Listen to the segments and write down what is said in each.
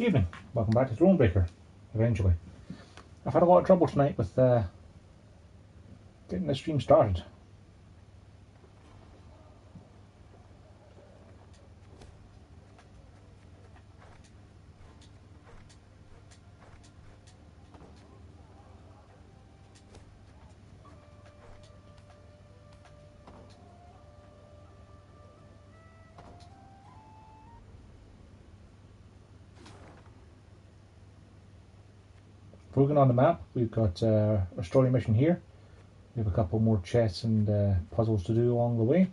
Evening, welcome back to Thronebreaker, eventually. I've had a lot of trouble tonight with getting the stream started. Looking on the map, we've got a story mission here. We have a couple more chests and puzzles to do along the way,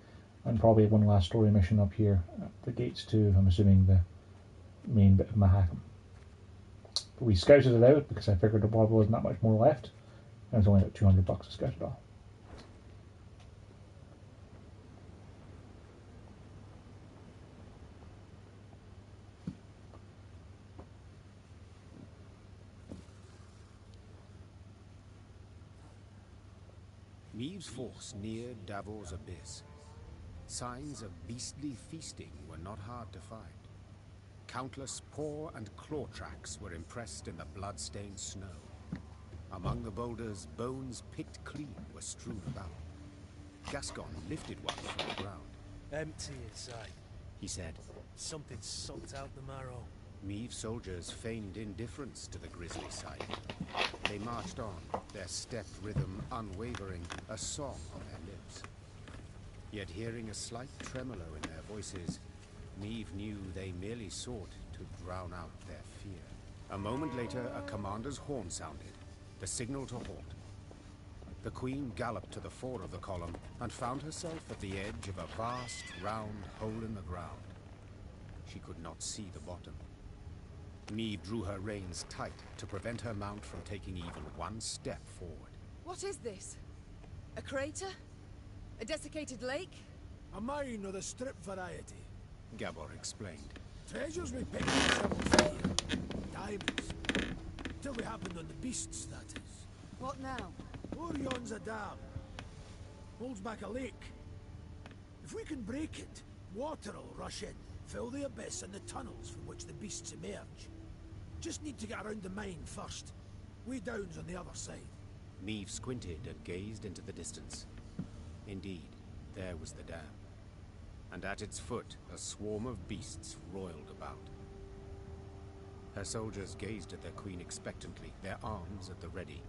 and probably one last story mission up here at the gates to, I'm assuming, the main bit of Mahakam. But we scouted it out because I figured there probably wasn't that much more left, and it was only about $200 to scout it all. Meave's force neared Davor's abyss. Signs of beastly feasting were not hard to find. Countless paw and claw tracks were impressed in the blood-stained snow. Among the boulders, bones picked clean were strewn about. Gascon lifted one from the ground. Empty inside, He said. Something sucked out the marrow. Meave's soldiers feigned indifference to the grisly sight. They marched on, their step rhythm unwavering, a song on their lips. Yet hearing a slight tremolo in their voices, Meave knew they merely sought to drown out their fear. A moment later, a commander's horn sounded, the signal to halt. The Queen galloped to the fore of the column and found herself at the edge of a vast, round hole in the ground. She could not see the bottom. Meave drew her reins tight to prevent her mount from taking even one step forward. What is this? A crater? A desiccated lake? A mine of the strip variety. Gabor explained. Treasures we picked ourselves here. Diamonds. Till we happened on the beasts, that is. What now? Orion's a dam. Holds back a lake. If we can break it, water will rush in, fill the abyss and the tunnels from which the beasts emerge. Just need to get around the mine first. Way down's on the other side. Meave squinted and gazed into the distance. Indeed, there was the dam. And at its foot, a swarm of beasts roiled about. Her soldiers gazed at their queen expectantly, their arms at the ready.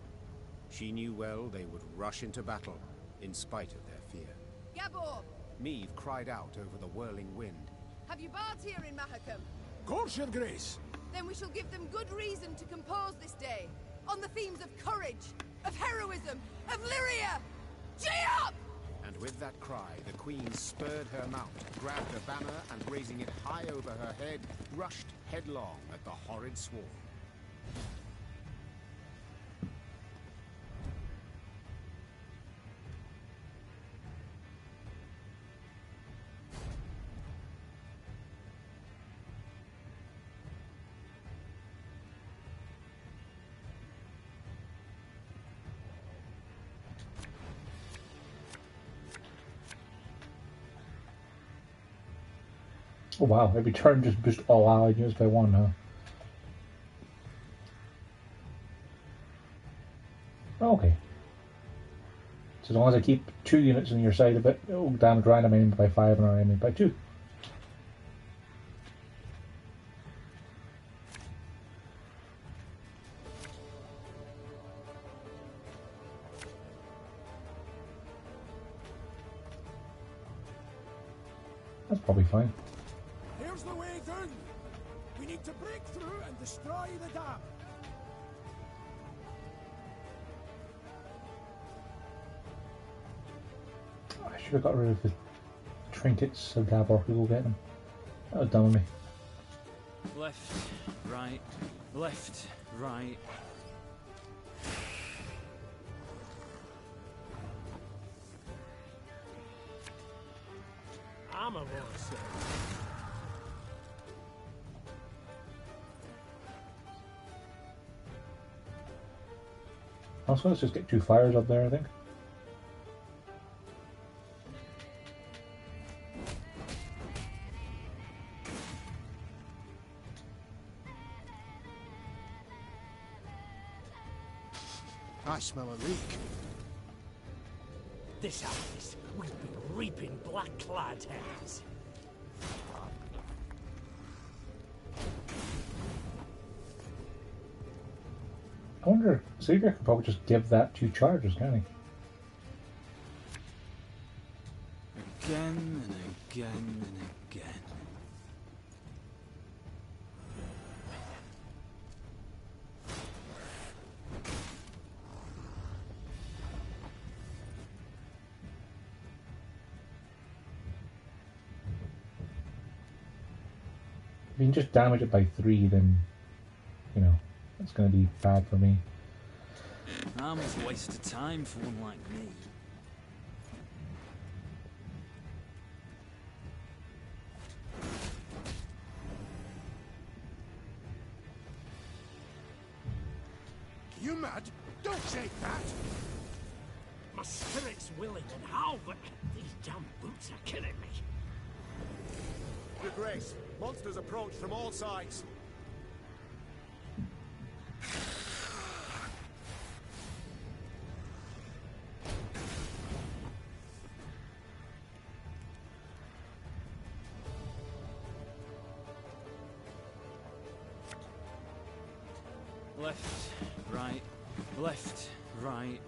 She knew well they would rush into battle, in spite of their fear. Gabor! Meave cried out over the whirling wind. Have you bards here in Mahakam? Course, your grace. Then we shall give them good reason to compose this day, on the themes of courage, of heroism, of Lyria! Gee up! And with that cry, the queen spurred her mount, grabbed a banner, and raising it high over her head, rushed headlong at the horrid swarm. Oh wow, every turn just boost all allied units by one, huh? Okay. So as long as I keep 2 units on your side of it, it'll damage random enemy by 5 and our enemy by 2. That's probably fine. Here's the way down. We need to break through and destroy the dam. I should have got rid of the trinkets so Gabor could go get them. That was dumb of me. Left, right, left, right. I'm a horse. Also, let's just get 2 fires up there, I think. I smell a leak. This house, we've been reaping black-clad heads. I wonder, Xavier could probably just give that 2 charges, can't he? Again and again and again. If you can just damage it by 3, then, you know, it's going to be bad for me. Armor's a waste of time for one like me. You mad? Don't say that! My spirit's willing and how, but these damn boots are killing me. Your Grace, monsters approach from all sides. Left, right, left, right.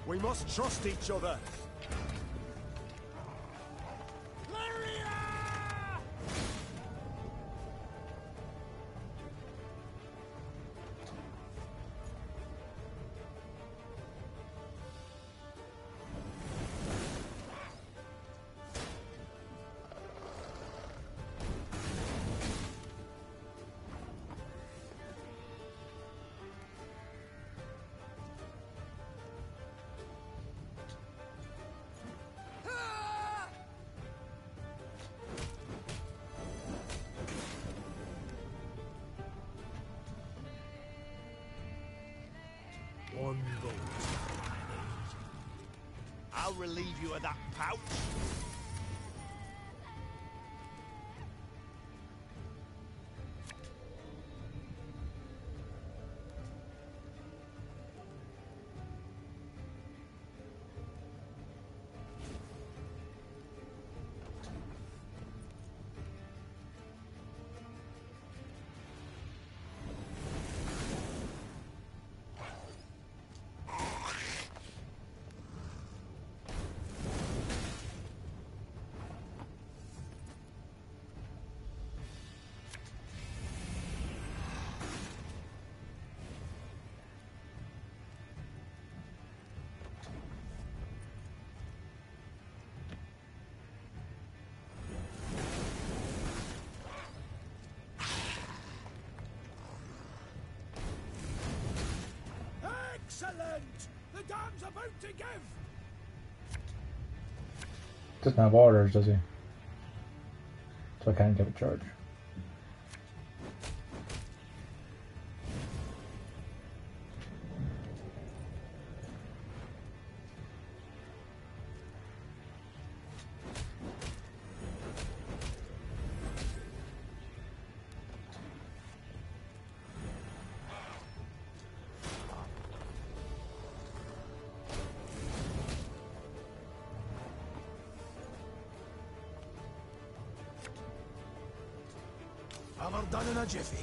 We must trust each other. One gold. I'll relieve you of that pouch. Excellent! The dam's about to give! Doesn't have orders, does he? So I can't give a charge. Hammer done in a jiffy.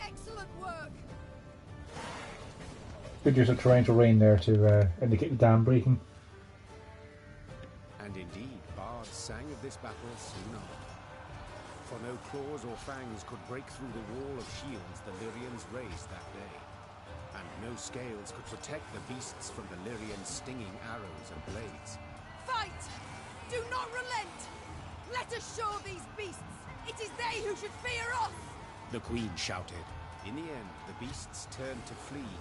Excellent work! Good use of torrential rain there to indicate the dam breaking. And indeed, bards sang of this battle soon after. For no claws or fangs could break through the wall of shields the Lyrians raised that day. And no scales could protect the beasts from the Lyrians' stinging arrows and blades. Fight! Do not relent! Let us show these beasts! It is they who should fear us! The Queen shouted. In the end, the beasts turned to flee,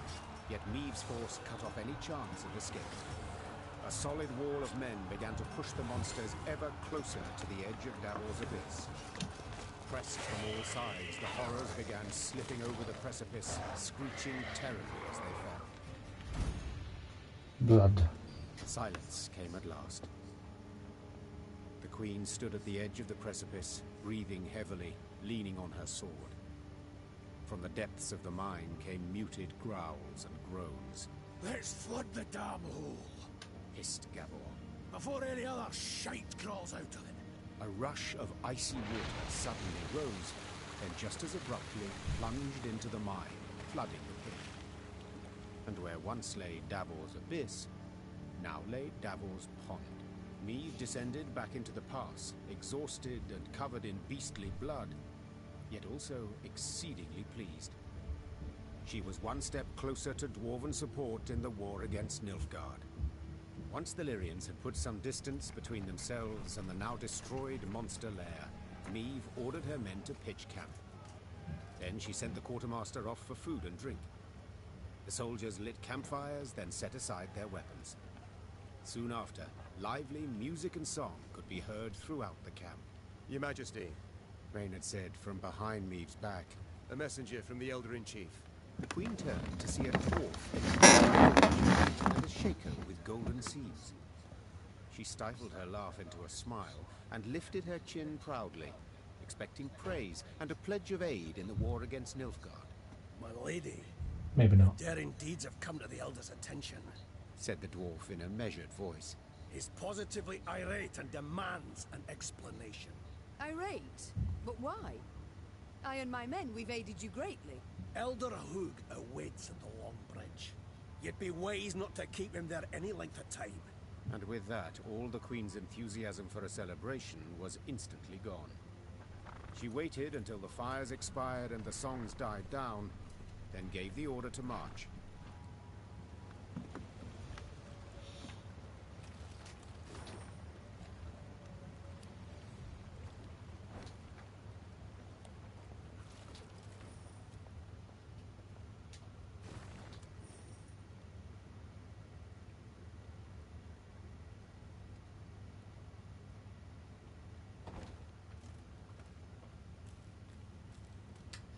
yet Meave's force cut off any chance of escape. A solid wall of men began to push the monsters ever closer to the edge of Davr's abyss. Pressed from all sides, the horrors began slipping over the precipice, screeching terribly as they fell. Blood. Silence came at last. The queen stood at the edge of the precipice, breathing heavily, leaning on her sword. From the depths of the mine came muted growls and groans. Let's flood the damn hole, Hissed Gabor. before any other shite crawls out of it. A rush of icy water suddenly rose, then just as abruptly plunged into the mine, flooding the pit. And where once lay Davor's abyss, now lay Davor's pond. Meve descended back into the pass, exhausted and covered in beastly blood, yet also exceedingly pleased. She was one step closer to dwarven support in the war against Nilfgaard. Once the Lyrians had put some distance between themselves and the now destroyed monster lair, Meve ordered her men to pitch camp. Then she sent the quartermaster off for food and drink. The soldiers lit campfires, then set aside their weapons. Soon after, lively music and song could be heard throughout the camp. Your Majesty, Reynard said from behind Meve's back. a messenger from the Elder-in-Chief. The queen turned to see a dwarf and a shaker with golden seeds. She stifled her laugh into a smile and lifted her chin proudly, expecting praise and a pledge of aid in the war against Nilfgaard. My lady, Maybe not. daring deeds have come to the Elder's attention. Said the dwarf in a measured voice. He's positively irate and demands an explanation. Irate? But why? I and my men, we've aided you greatly. Elder Hoog awaits at the Long Bridge. You'd be wise not to keep him there any length of time. And with that, all the queen's enthusiasm for a celebration was instantly gone. She waited until the fires expired and the songs died down, then gave the order to march.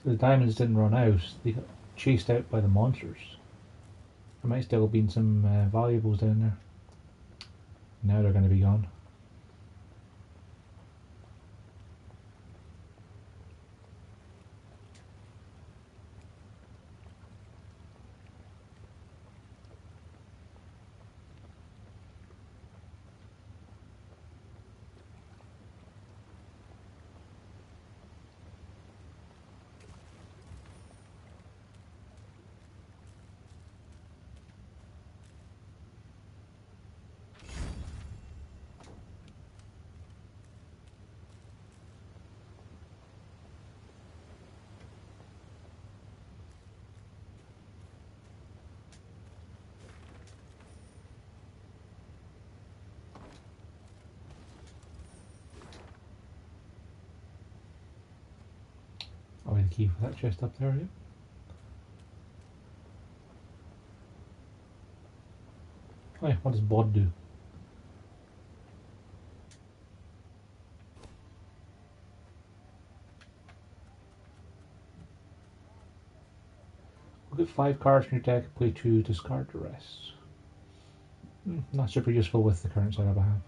The diamonds didn't run out, they got chased out by the monsters. There might still have been some valuables down there. Now they're going to be gone. I'll be the key for that chest up there, yeah. Oh yeah, what does bod do? We'll get 5 cards from your deck, play 2, discard the rest. Not super useful with the current setup I have.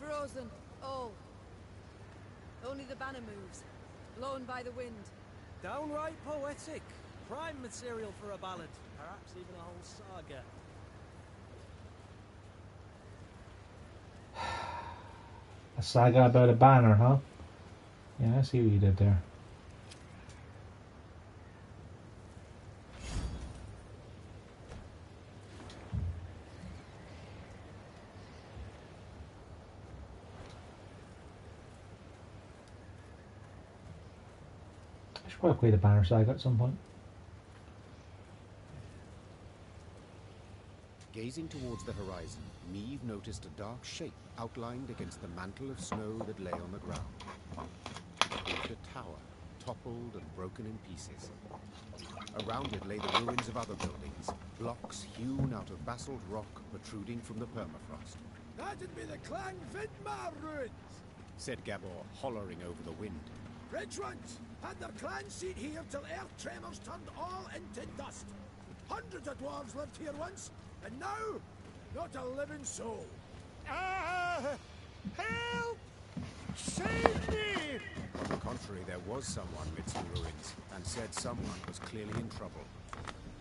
Frozen, all. Only the banner moves, blown by the wind. Downright poetic. Prime material for a ballad. Perhaps even a whole saga. A saga about a banner, huh? Yeah, I see what you did there. I should probably play the banner saga at some point. Gazing towards the horizon, Meve noticed a dark shape outlined against the mantle of snow that lay on the ground. It was a tower, toppled and broken in pieces. Around it lay the ruins of other buildings, blocks hewn out of basalt rock protruding from the permafrost. That'd be the Clan Vidmar ruins, said Gabor, hollering over the wind. Ridgeruns had their clan seat here till earth tremors turned all into dust. Hundreds of dwarves lived here once, and now, not a living soul. Help! Save me! On the contrary, there was someone midst the ruins, and said someone was clearly in trouble.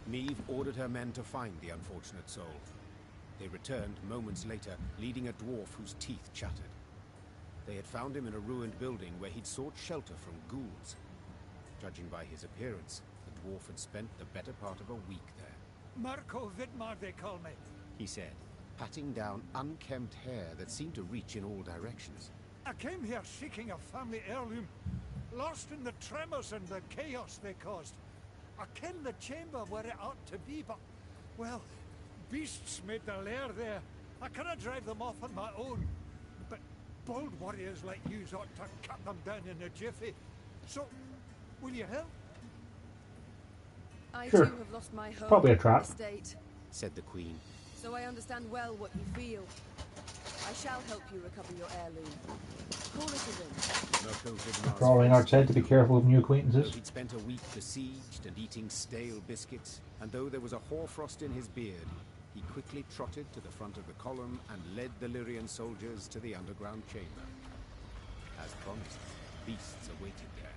Meve ordered her men to find the unfortunate soul. They returned moments later, leading a dwarf whose teeth chattered. They had found him in a ruined building where he'd sought shelter from ghouls. Judging by his appearance, the dwarf had spent the better part of a week there. Mirko Vidmar, they call me. He said, patting down unkempt hair that seemed to reach in all directions. I came here seeking a family heirloom, lost in the tremors and the chaos they caused. I ken the chamber where it ought to be, but, well, beasts made their lair there. I cannot drive them off on my own. But bold warriors like you ought to cut them down in a jiffy. So, will you help? I Sure. too have lost my home Probably a trap. estate, Said the queen. so I understand well what you feel. I shall help you recover your heirloom. Call it a win. Mirko Vidmar's Drawing our face head to be careful of new Though acquaintances. he'd spent a week besieged and eating stale biscuits, and though there was a hoarfrost in his beard, he quickly trotted to the front of the column and led the Lyrian soldiers to the underground chamber. As promised, beasts awaited there.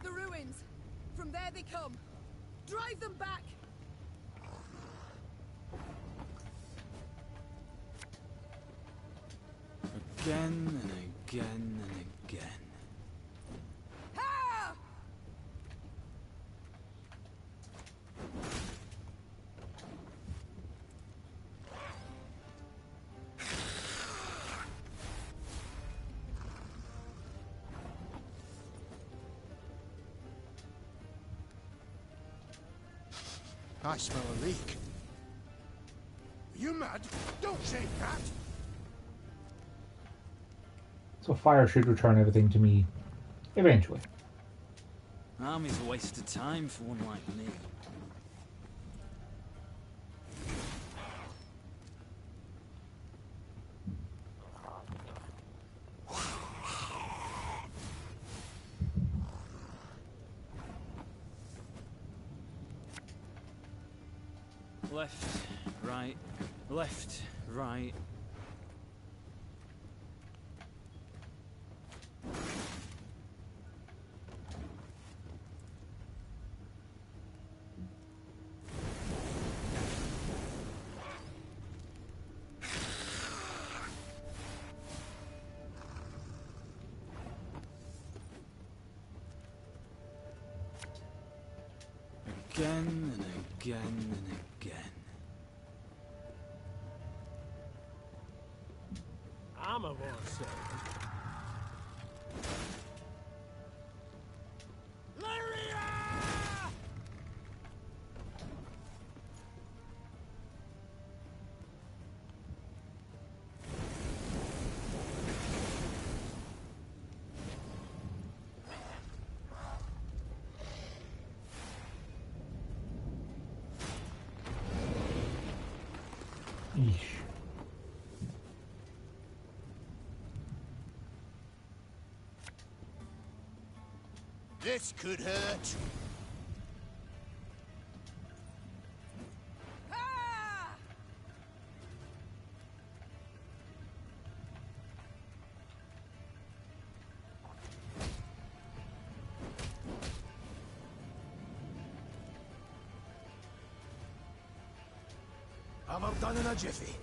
The ruins! From there they come! Drive them back! Again and again and again. Ha! I smell a leak. Are you mad? Don't say that! So fire should return everything to me eventually. Army's a waste of time for one like me. Left, right, left, right. Again and again and again. I'm a war servant. Yeesh. This could hurt. Ah! Hammer done in a jiffy.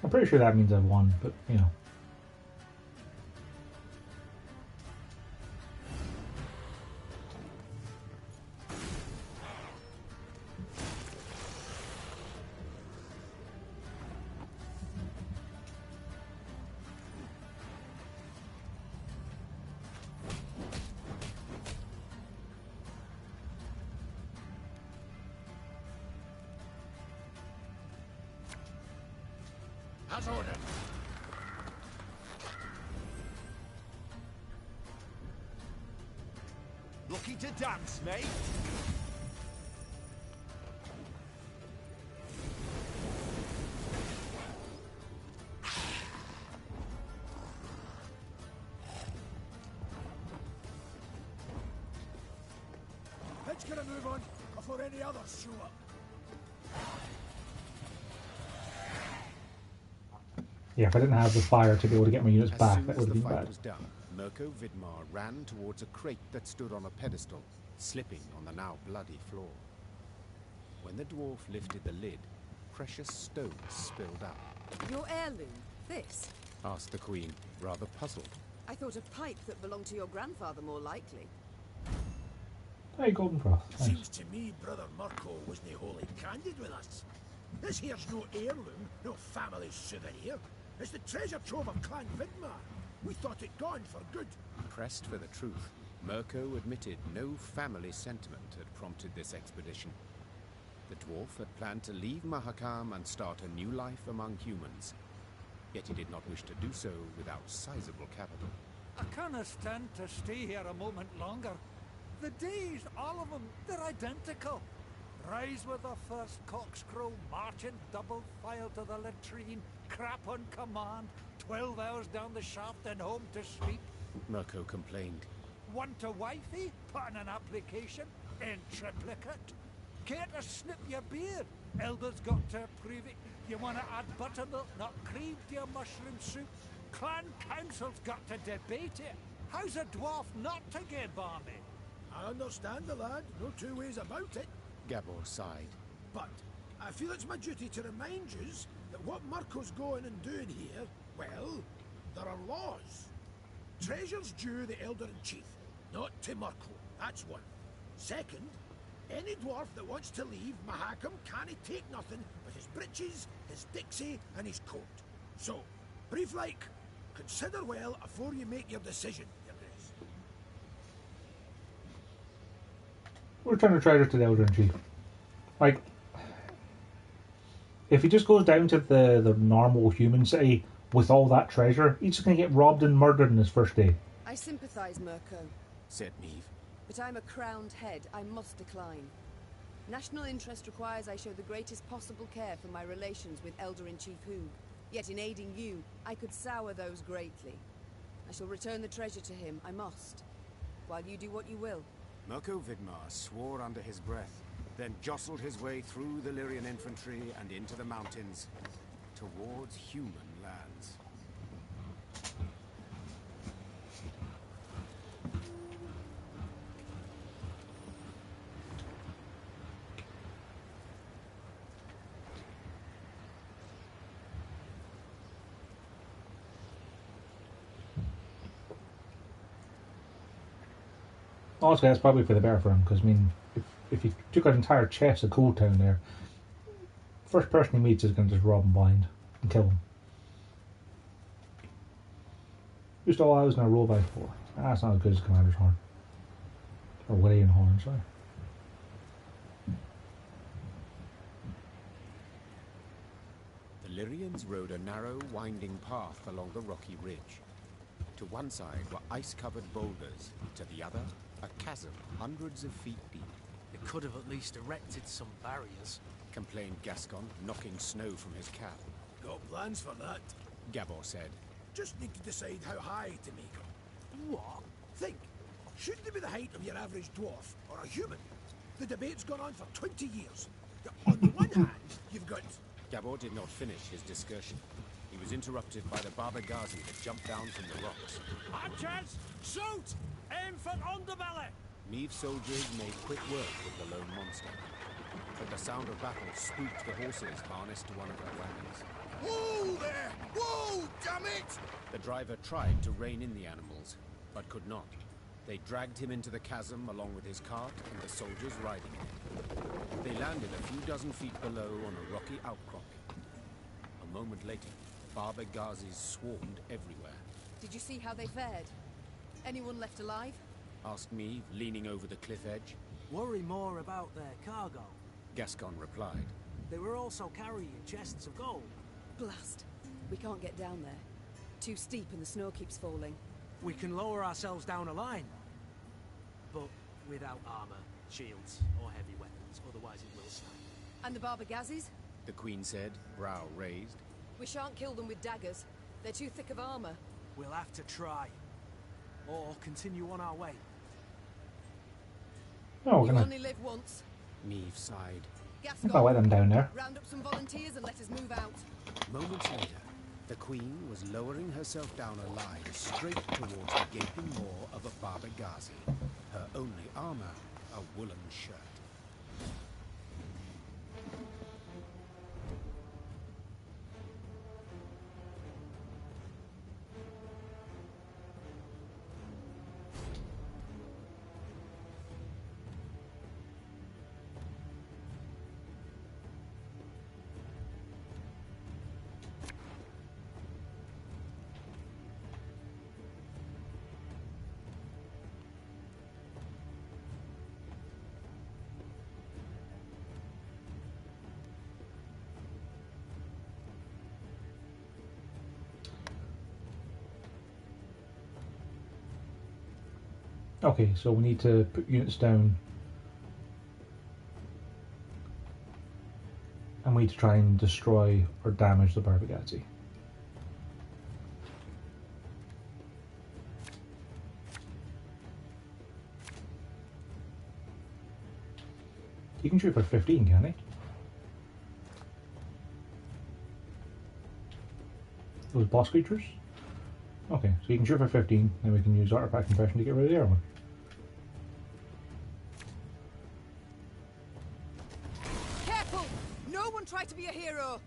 I'm pretty sure that means I've won, but you know. As ordered. Looking to dance, mate? Let's get a move on before any others show up. Yeah, if I didn't have the fire to be able to get my units As back, soon that as would the have been fight bad. was done, Mirko Vidmar ran towards a crate that stood on a pedestal, slipping on the now bloody floor. When the dwarf lifted the lid, precious stones spilled out. Your heirloom? This? Asked the queen, rather puzzled. I thought a pipe that belonged to your grandfather more likely. Hey, Golden Froth. Nice. Seems to me Brother Mirko wasn't wholly candid with us. This here's no heirloom, no family souvenir. It's the treasure trove of Clan Vidmar. We thought it gone for good. Pressed for the truth, Mirko admitted no family sentiment had prompted this expedition. The dwarf had planned to leave Mahakam and start a new life among humans. Yet he did not wish to do so without sizable capital. I can't stand to stay here a moment longer. The days, all of them, they're identical. Rise with the first cockscrow, marching double file to the latrine, crap on command, 12 hours down the shaft and home to sleep. Mirko complained. Want a wifey? Put in an application. In triplicate. Care to snip your beard? Elders got to approve it. You want to add buttermilk, not cream, to your mushroom soup? Clan council's got to debate it. How's a dwarf not to get balmy? I understand the lad, no two ways about it. Gabor sighed. But I feel it's my duty to remind yous that what Mirko's going and doing here, well, there are laws. Treasure's due the Elder-in-Chief, not to Mirko. That's one. Second, any dwarf that wants to leave Mahakam can't take nothing but his breeches, his dixie, and his coat. So, brief like, consider well afore you make your decision, Your Grace. We're return the treasure to the Elder-in-Chief. Like, if he just goes down to the normal human city with all that treasure, he's just going to get robbed and murdered in his first day. I sympathize, Mirko, Said Neve. but I'm a crowned head. I must decline. National interest requires I show the greatest possible care for my relations with Elder-in-Chief Hoog. Yet in aiding you, I could sour those greatly. I shall return the treasure to him, I must. While you do what you will. Mirko Vidmar swore under his breath, then jostled his way through the Lyrian infantry and into the mountains, towards human lands. Honestly, that's probably for the better for him, because, I mean, if you took an entire chest of coal down there, First person he meets is going to just rob him blind and kill him. Just all I was going to roll by 4. That's not as good as Commander's Horn. Or William Horn, sorry. The Lyrians rode a narrow, winding path along the rocky ridge. To one side were ice-covered boulders, to the other, a chasm hundreds of feet deep. They could have at least erected some barriers, Complained Gascon, knocking snow from his cap. Got plans for that. Gabor said, Just need to decide how high to make them. What? Think. Should they be the height of your average dwarf or a human? The debate's gone on for 20 years. On the one hand, you've got... Gabor did not finish his discussion. He was interrupted by the Baba Ghazi that jumped down from the rocks. Archers, shoot! Aim for underbelly! Neve's soldiers made quick work with the lone monster. But the sound of battle spooked the horses harnessed to one of their wagons. Whoa there! Whoa, damn it! The driver tried to rein in the animals, but could not. They dragged him into the chasm along with his cart and the soldiers riding him. They landed a few dozen feet below on a rocky outcropping. A moment later, Baba Ghazis swarmed everywhere. Did you see how they fared? Anyone left alive? Asked Neve, leaning over the cliff edge. Worry more about their cargo. Gascon replied. They were also carrying chests of gold. Blast. We can't get down there. Too steep and the snow keeps falling. We can lower ourselves down a line. But without armor, shields, or heavy weapons, otherwise it will snap. And the Baba Ghazis? The Queen said, brow raised. We shan't kill them with daggers. They're too thick of armor. We'll have to try. Or continue on our way. Oh, we're You gonna... only live once. Neve sighed. I'll let them down there. Round up some volunteers and let us move out. Moments later, the Queen was lowering herself down a line straight towards the gaping maw of a Baba Ghazi. Her only armor, a woolen shirt. Okay, so we need to put units down. And we need to try and destroy or damage the Baba Ghazi. He can shoot for 15, can he? Those boss creatures? Okay, so you can shoot for 15, then we can use artifact compression to get rid of the other one. Careful! No one try to be a hero!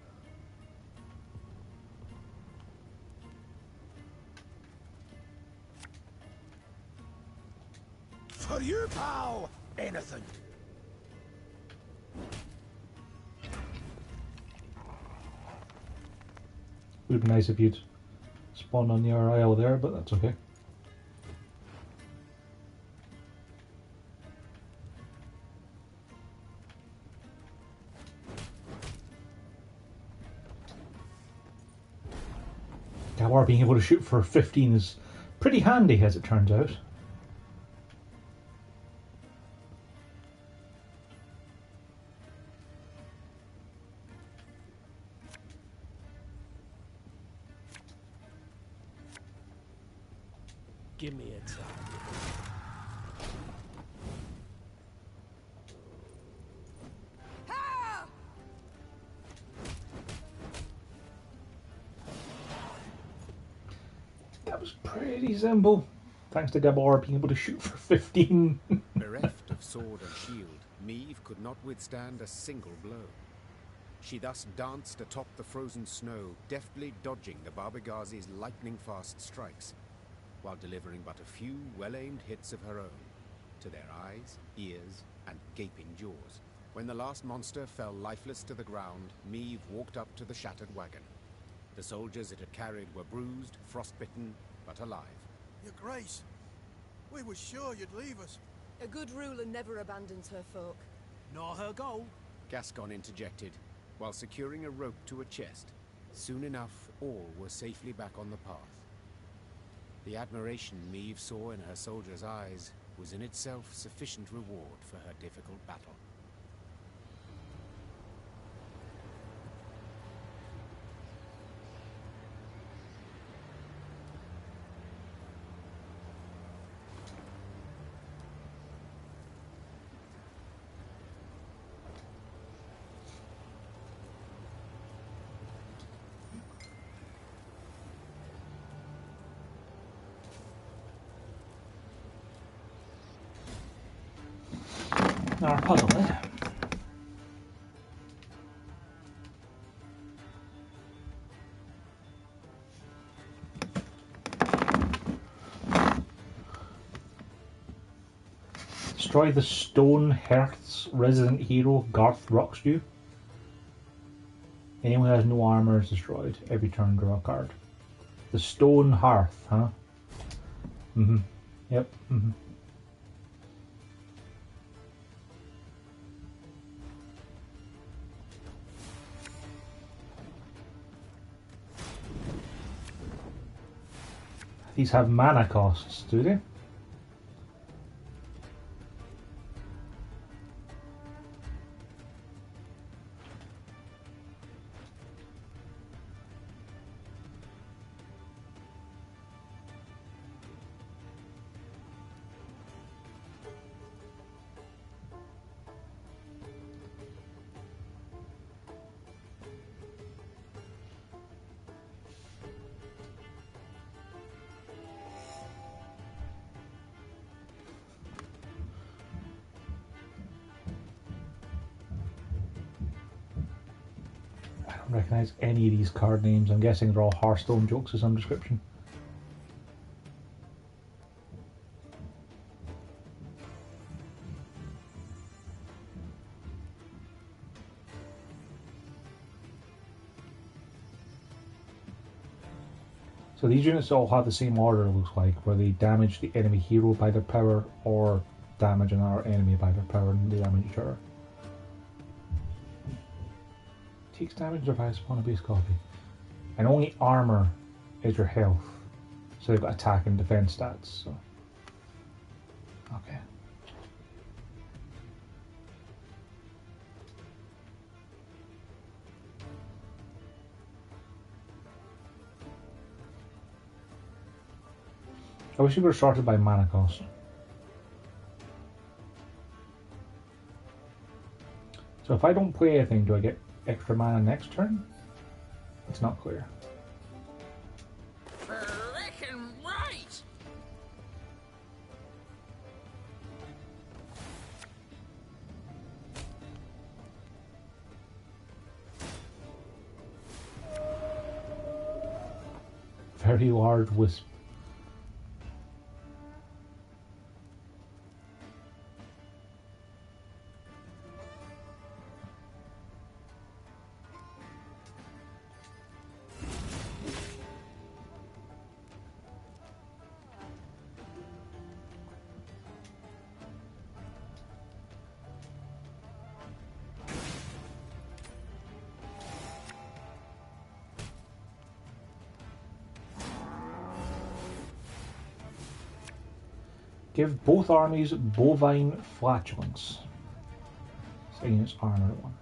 For you, pal! Anything. It would be nice if you'd spawn on the RIL there, but that's okay. Gabor being able to shoot for 15 is pretty handy, as it turns out. Give me a time. Ha! That was pretty simple. Thanks to Gabor being able to shoot for 15. Bereft of sword and shield, Neve could not withstand a single blow. She thus danced atop the frozen snow, deftly dodging the Baba Ghazi's lightning-fast strikes, while delivering but a few well-aimed hits of her own, to their eyes, ears, and gaping jaws, When the last monster fell lifeless to the ground, Meve walked up to the shattered wagon. The soldiers it had carried were bruised, frostbitten, but alive. Your Grace, we were sure you'd leave us. A good ruler never abandons her folk. Nor her goal. Gascon interjected, while securing a rope to a chest. Soon enough, all were safely back on the path. The admiration Meve saw in her soldiers' eyes was in itself sufficient reward for her difficult battle. Our puzzle, eh? Destroy the Stone Hearth's resident hero, Garth Rockstew. Anyone who has no armor is destroyed. Every turn, draw a card. The Stone Hearth, huh? Yep, These have mana costs, do they? I don't recognise any of these card names. I'm guessing they're all Hearthstone jokes of some description. So these units all have the same order, it looks like, where they damage the enemy hero by their power or damage another enemy by their power and they damage each other. Takes damage device upon a base copy. And only armor is your health. So they've got attack and defense stats. So. Okay. I wish we were sorted by mana cost. So if I don't play anything, do I get extra mana next turn? It's not clear. Frickin' right! Very large wisp. Give both armies bovine flatulence. Saying it's armored one.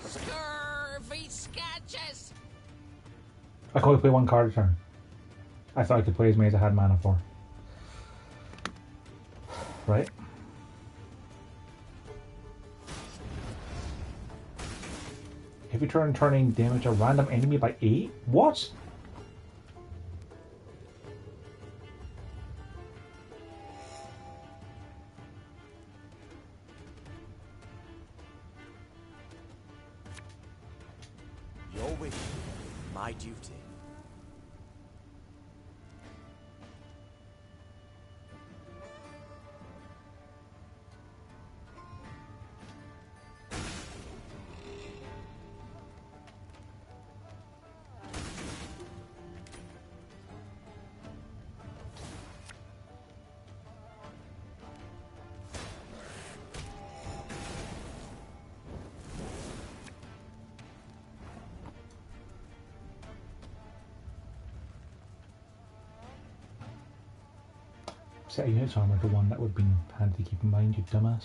Scurvy sketches! I can only play one card a turn. I thought I could play as many as I had mana for. Right. Every turn turning damage a random enemy by 8? What? wish, my duty. Set of units armor to one, that would have been handy to keep in mind, you dumbass.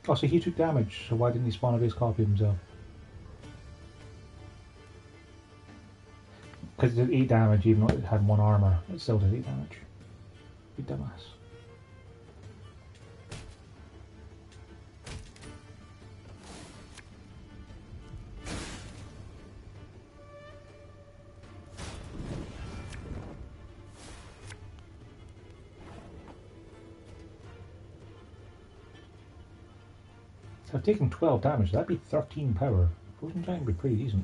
Oh, so he took damage, so why didn't he spawn a base copy of himself? Because it did 8 damage even though it had 1 armor, it still did 8 damage. You dumbass. So I've taken 12 damage, that'd be 13 power. Frozen Giant would be pretty decent.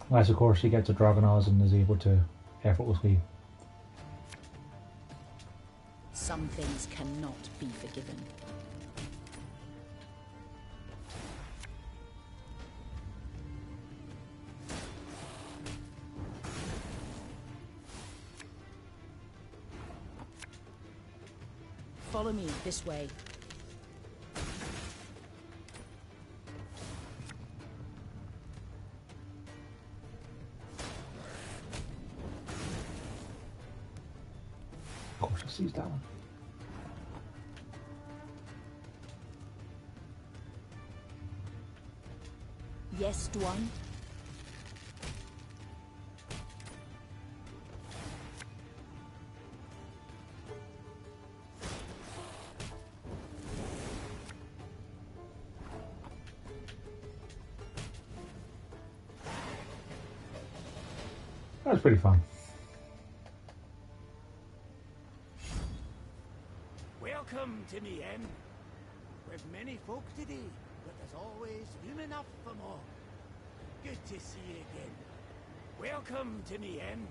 Unless of course he gets a Dragonaz and is able to effortlessly. Some things cannot be forgiven. Follow me this way. Of course, I seized that one. Yes, Dwan. That was pretty fun. Welcome to me inn. We've many folk today, but there's always room enough for more. Good to see you again. Welcome to me inn.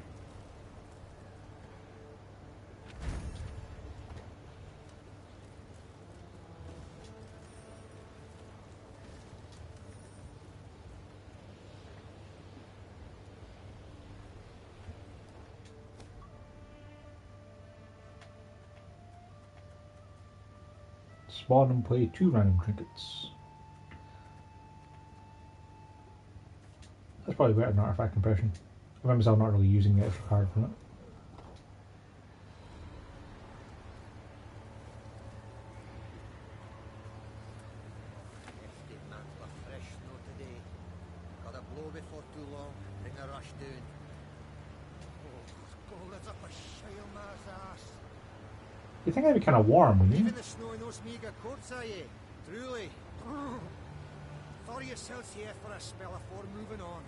Spawn and play 2 random trinkets. That's probably better than artifact impression. I remember myself not really using the extra card for it. Before too long, bring a rush down. Oh, there's up a shile ma's ass. You think that'd be kind of warm, wouldn't you? Even the snow in those mega courts, are ye? Truly. Throw yourselves here for a spell afore moving on.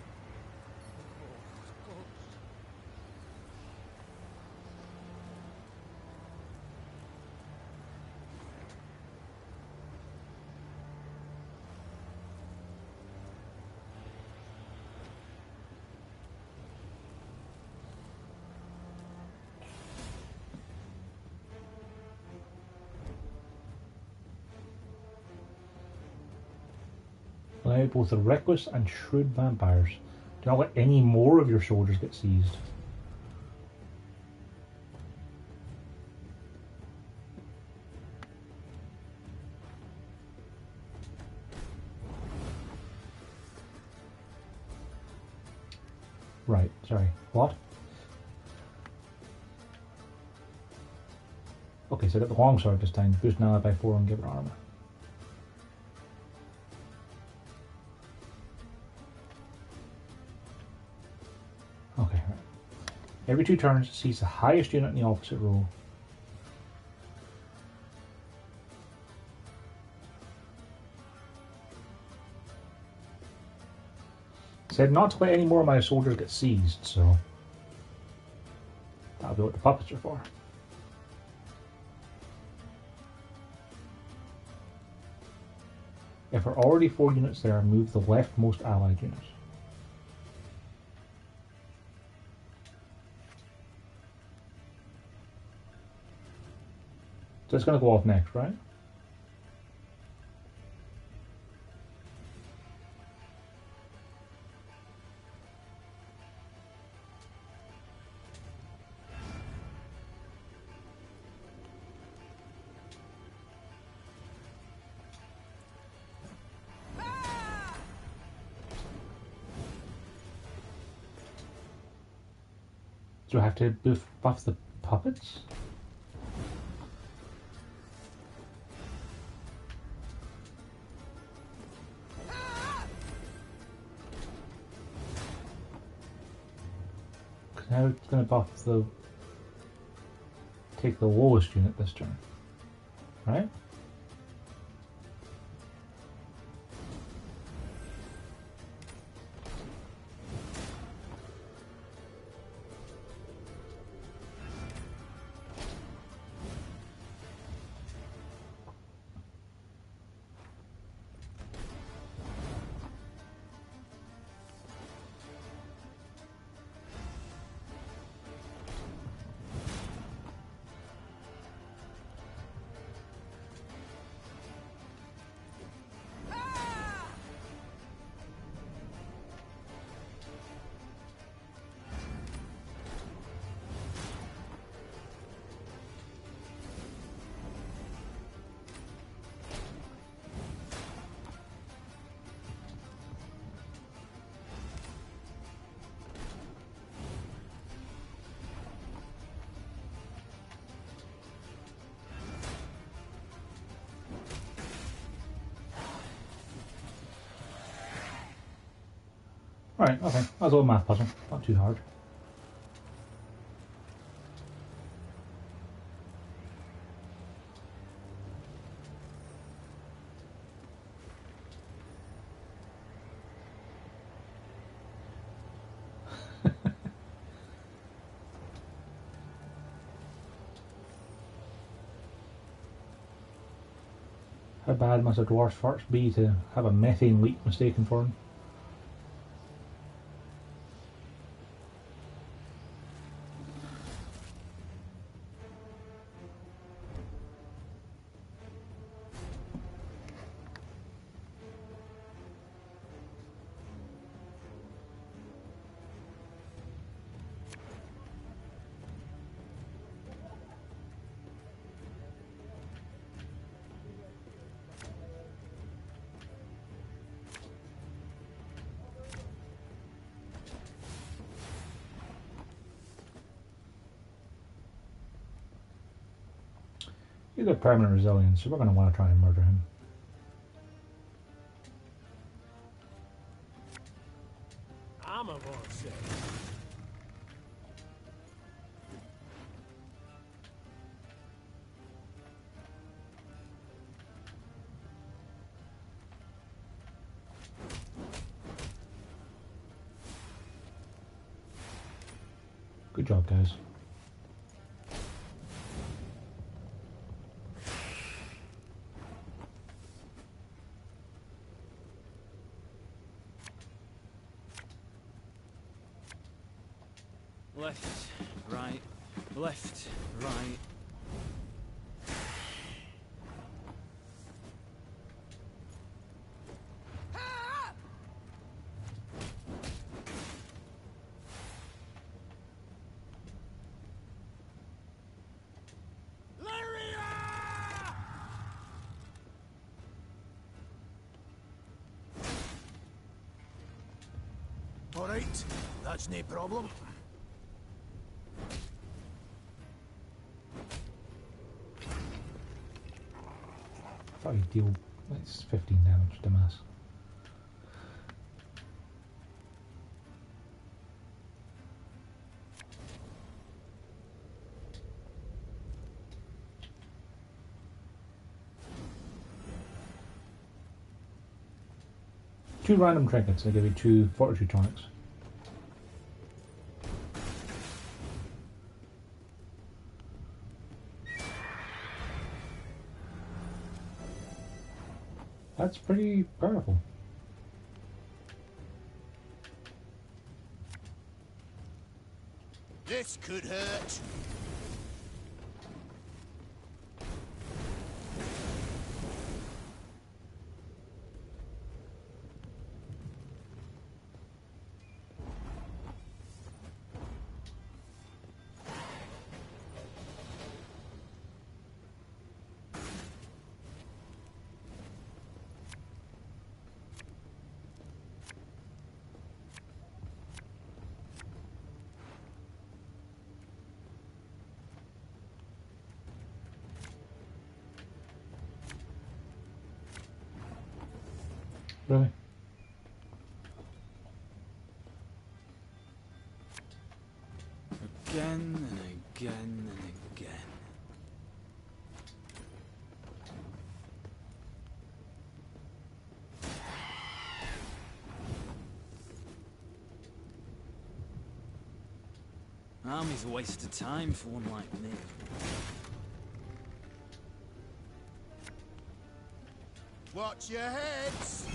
Allow both the reckless and shrewd vampires. Do not let any more of your soldiers get seized. Right, sorry. What? I got the longsword this time. Boost an ally by 4 and give it armor. Okay, right. Every 2 turns, it sees the highest unit in the opposite row. Said not to let any more of my soldiers get seized, so that'll be what the puppets are for. If there are already 4 units there, move the leftmost allied units. So it's going to go off next, right? Do I have to buff the puppets? Because now it's going to buff the... take the lowest unit this turn. Right? Right, okay. That was a little math puzzle. Not too hard. How bad must a dwarf's farts be to have a methane leak mistaken for him? He's got permanent resilience, so we're going to want to try and murder him. I'm a more sick. Good job, guys. Left, right, left, right. All right, that's no problem. probably deal it's 15 damage to mass. Two random trinkets, they give you 2 fortitude tonics. That's pretty powerful. This could hurt. Really? Again and again and again. Army's a waste of time for one like me. Watch your heads!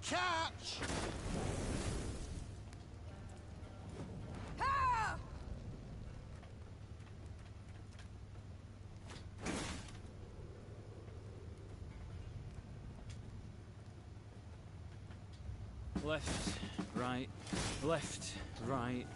Catch! Left, right, left, right.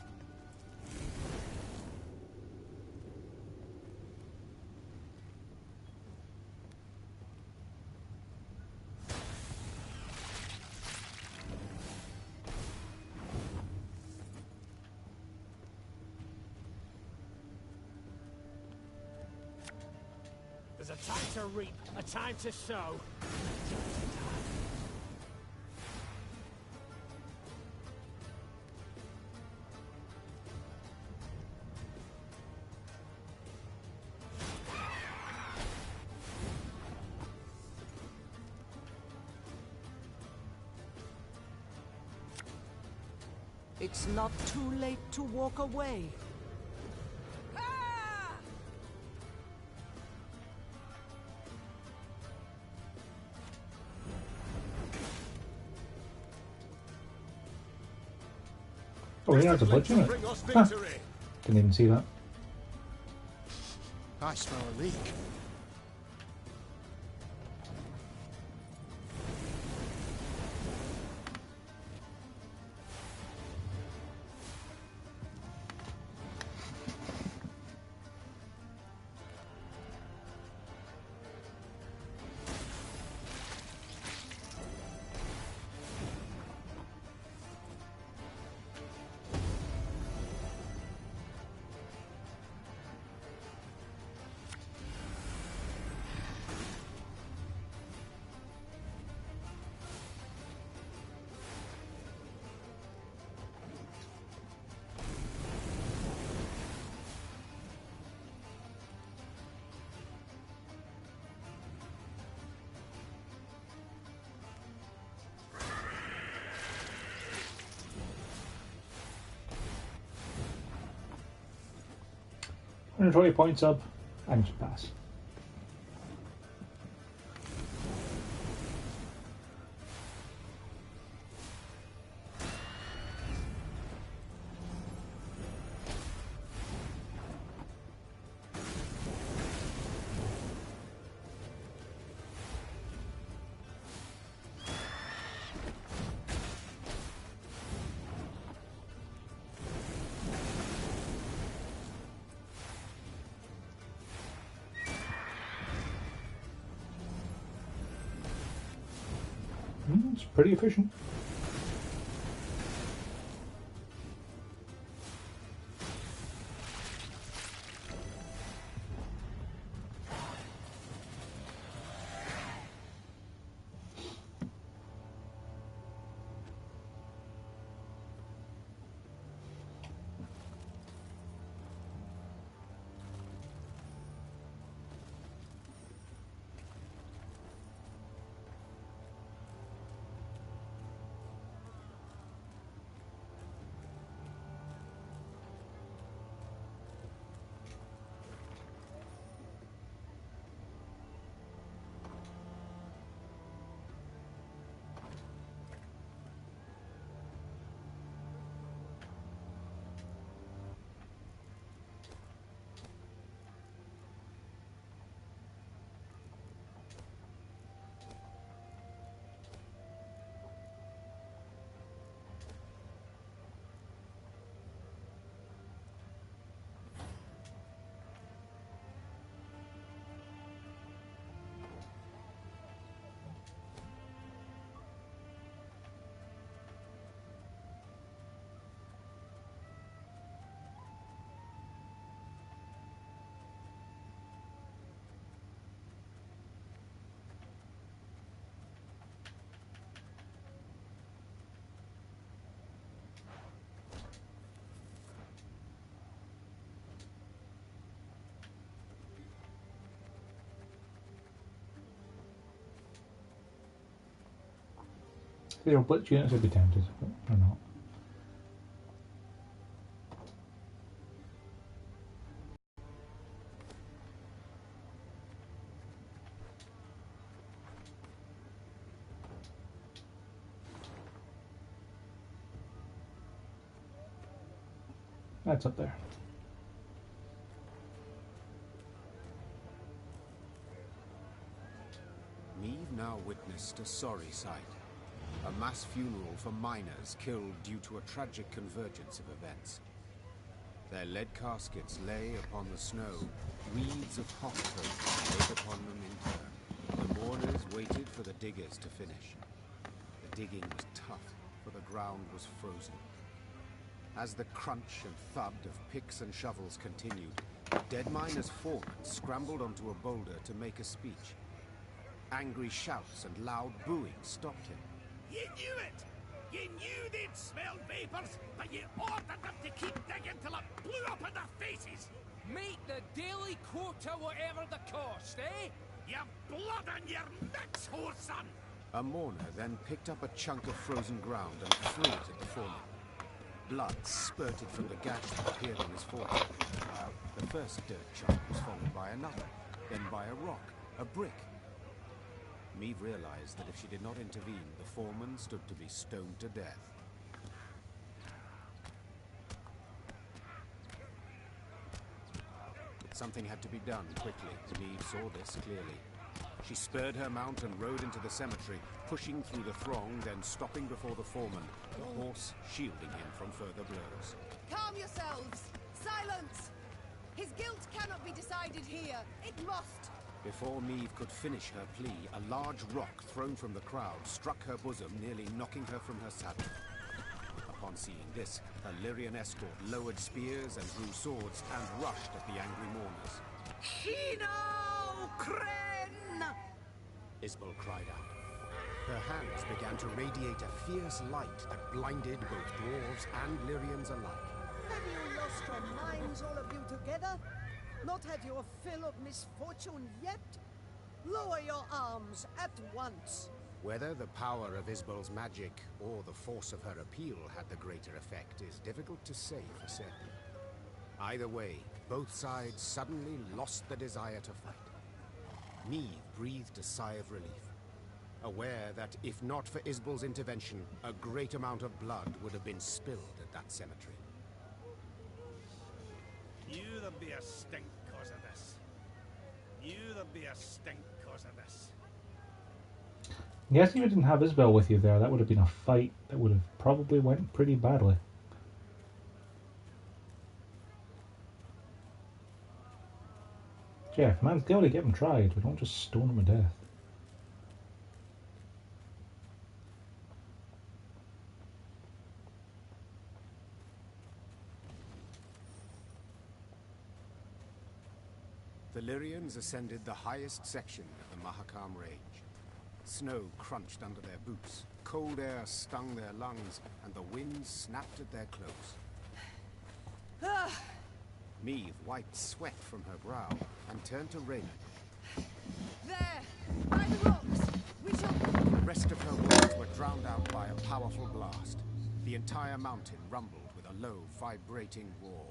There's a time to reap, a time to sow. It's not too late to walk away. Oh yeah, there's a budge in it. Huh. Didn't even see that. I smell a leak. And 20 points up, and just pass. It's pretty efficient. If they were blitz units, I'd be tempted, but they're not. That's up there. Meave now witnessed a sorry sight. A mass funeral for miners killed due to a tragic convergence of events. Their lead caskets lay upon the snow, wreaths of hot coke laid upon them in turn. The mourners waited for the diggers to finish. The digging was tough, for the ground was frozen. As the crunch and thud of picks and shovels continued, the dead miner's foreman scrambled onto a boulder to make a speech. Angry shouts and loud booing stopped him. You knew it! You knew they'd smell vapors, but you ordered them to keep digging till it blew up in their faces! Make the daily quota whatever the cost, eh? You've blood on your mitts, whoreson! A mourner then picked up a chunk of frozen ground and threw it at the foreman. Blood spurted from the gash that appeared on his forehead. The first dirt chunk was followed by another, then by a rock, a brick. Meave realized that if she did not intervene, the foreman stood to be stoned to death. Something had to be done quickly. Meave saw this clearly. She spurred her mount and rode into the cemetery, pushing through the throng, then stopping before the foreman, the horse shielding him from further blows. Calm yourselves! Silence! His guilt cannot be decided here. It must! Before Meave could finish her plea, a large rock thrown from the crowd struck her bosom, nearly knocking her from her saddle. Upon seeing this, her Lyrian escort lowered spears and drew swords and rushed at the angry mourners. Shino Kren! Isbel cried out. Her hands began to radiate a fierce light that blinded both dwarves and Lyrians alike. Have you lost your minds, all of you together? Not had your fill of misfortune yet? Lower your arms at once. Whether the power of Isbel's magic or the force of her appeal had the greater effect is difficult to say for certain. Either way, both sides suddenly lost the desire to fight. Meave breathed a sigh of relief, aware that if not for Isbel's intervention, a great amount of blood would have been spilled at that cemetery. Knew there'd be a stink cause of this. Knew there'd be a stink cause of this. Yes, if you didn't have Isabel with you there, that would have been a fight that would have probably went pretty badly. Jeff, man's got to get him tried. We don't just stone him to death. Lyrians ascended the highest section of the Mahakam range. Snow crunched under their boots, cold air stung their lungs, and the wind snapped at their clothes. Meve wiped sweat from her brow and turned to Raynor. There! By the rocks! We shall... The rest of her words were drowned out by a powerful blast. The entire mountain rumbled with a low, vibrating roar.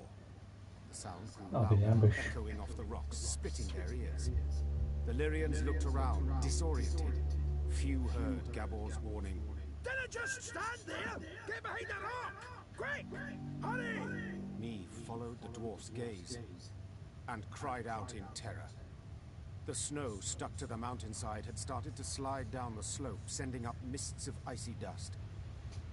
The sound grew loud, echoing off the rocks, splitting their ears. The Lyrians looked around, disoriented. Few heard Gabor's warning. Dinna just stand there! Get behind the rock! Quick! Hurry! Meve followed the dwarf's gaze and cried out in terror. The snow stuck to the mountainside had started to slide down the slope, sending up mists of icy dust.